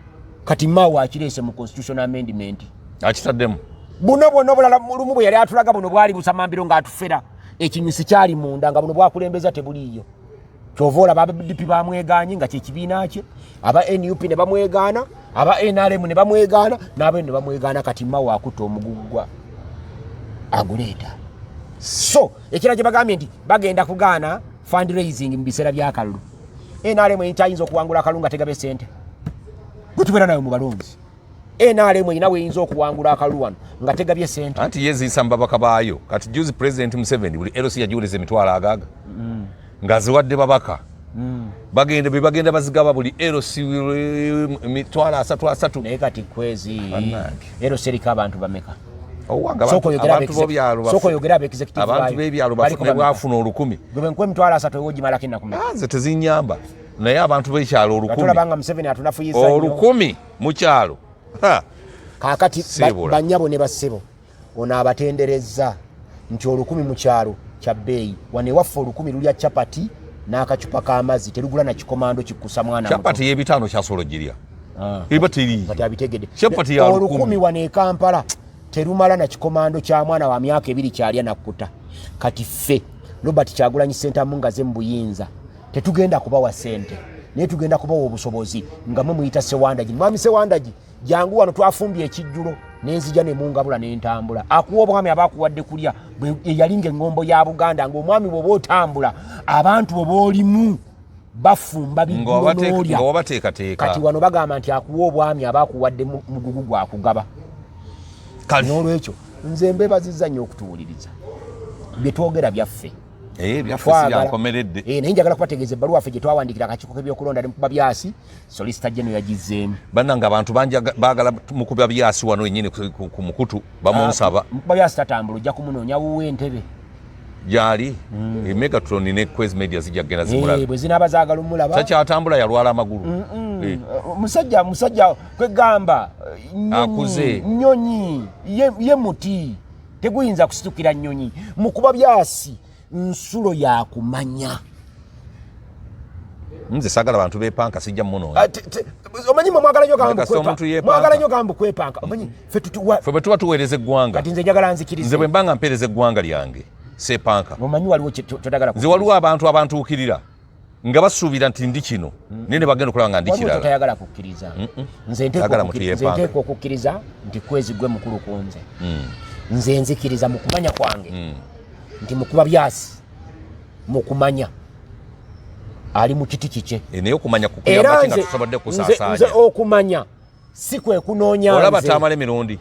Speaker 2: kati maawo akireese mu constitutional amendment
Speaker 1: akitaddemu
Speaker 2: buno bwonna obulala lumu bwe yali atulaga buno bwali busamambiro ng'atufera ekinyusi kyali munda nga buno bwakulembeza tebuliiyo kyova olaba abadp bamwegaanye nga kyekibiina kye aba nup ne bamwegaana aba nrm ne bamwegaana n'abeno ne bamwegaana kati maawo akutta omugugwa aguleeta so ekira kye bagambye nti bagenda kugaana fundraising mu biseera by'akalulu nrm eyitayinza okuwangula akalulu nga tegabe sente gutubeera nayo mu balonzi NRM ina weyinza okuwangula akalulu wano nga tegabye sente
Speaker 1: anti yeziisa mu babaka baayo kati juzi president Museveni buli LC yajiwuleza emitwalo agaaga ng'aziwadde babaka bagenda bazigaba buli LC emitwalo 3
Speaker 2: naye kati kwezi LC eriko abantu bameka
Speaker 1: abantu b'ebyalo bafune bwafuna 1000
Speaker 2: gwe nkwe emitwalo 3 ewogimalako enakumeka
Speaker 1: nze tezinyamba naye abantu b'ekyalo 1000
Speaker 2: tulabanga Museveni atunafuyiza
Speaker 1: 1000 mu kyalo
Speaker 2: kakati banyabo ne basebo ono abatenderezza nti 1000 mu kyalo kya bbeeyi wane waffe 1000 lulya chapati n'akacupa k'amazzi terugula na kikomando kikusa mwana
Speaker 1: chapati y'ebitaano kyasolo girya eba teri
Speaker 2: kati abitegedde
Speaker 1: chapati ya
Speaker 2: 1000 wane e Kampala terumala na kikomando kya mwana wa myaka 2 kyalya nakkuta kati ffe Robert Kyagulanyi Center mungaze mu buyinza tetugenda kubawa sente naye tugenda kubawa obusobozi nga mwe muyita Sewandagi mwami Sewandagi jangu wano twafumbye ekijjulo nenzija ne mungabula n'entambula akuwa obwami abakuwadde kulya yalinga engombo ya Buganda ng'omwami bw'oba otambula abantu bwe boolimu bafumba biggulo n'olya kati wano bagamba nti akuwa obwami abakuwadde mugugu gwakugaba n'olwekyo nze mbebazizza nnyo okutuwuliriza bye twogera byaffe
Speaker 1: byaffe yankomeredde
Speaker 2: naye njagala kubategeeza ebbaluwa yaffe gye twawandikira akakiiko k'ebyokulonda ne mukuba byasi Solicitor General yagizzeemu
Speaker 1: bannanga abantu baagala mukuba byasi wano yennyini ku mukutu bamunsaba
Speaker 2: mukuba byasi tatambula ojja kumunoonya wuwe entebe
Speaker 1: gyali Megatron ne Quest Media zijja kugenda zimulaba
Speaker 2: bwe zinaaba zaagala omulaba
Speaker 1: takyatambula yalwala amagulu
Speaker 2: musajja kwegamba
Speaker 1: akuze
Speaker 2: nnyonyi ye muti teguyinza kusitukira nnyonyi mukuba byasi nsulo yakumanya
Speaker 1: nze sagala abantu bepanka sijja muno
Speaker 2: omanyi mwagala nnyo gamba kwepanka omanyi ffe
Speaker 1: tuba tuweereza eggwanga
Speaker 2: kati nze njagala nzikirize
Speaker 1: nze bwe mbanga mpeereza eggwanga lyange sepanka
Speaker 2: omanyi waliwo kyotagala
Speaker 1: nze waliwo abantu abantuukirira nga basuubira nti ndi kino naye ne bagenda okulaba nga ndi kirala
Speaker 2: tayagala kukkiriza nze nteeka okukkiriza nti Kwezi gwe mukulu ku nze nze nzikiriza mu kumanya kwange nti mukuba byasi mu kumanya ali mu kiti kike
Speaker 1: naye okumanya kukuyamba nga tusobodde kusaasaanya
Speaker 2: nze okumanya si kwe kunoonya
Speaker 1: olaba taamala emirundi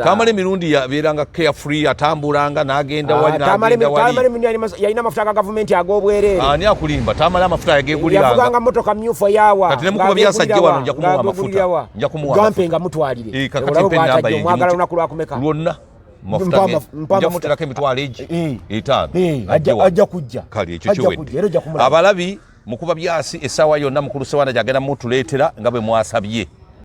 Speaker 1: taamala emirundi yabeeranga carefree atambulanga n'agenda wali
Speaker 2: yalina amafuta ga gavumenti ag'obwereere
Speaker 1: ani akulimba taamala amafuta yageguliranga
Speaker 2: yavuganga motoka myufu eyaawa
Speaker 1: kati ne mukuba byasajja wano nja kumuwa amafuta nja kumuwa
Speaker 2: gampe nga mutwalire mwagala lunaku lwakumeka
Speaker 1: lwonna nja muterako emitwalo egi 5
Speaker 2: ajja kujja
Speaker 1: kale ekyo kiwedde abalabi mukuba byasi essaawa yonna mukulu Sewanda gyagenda mutuleetera nga bwe mwasabye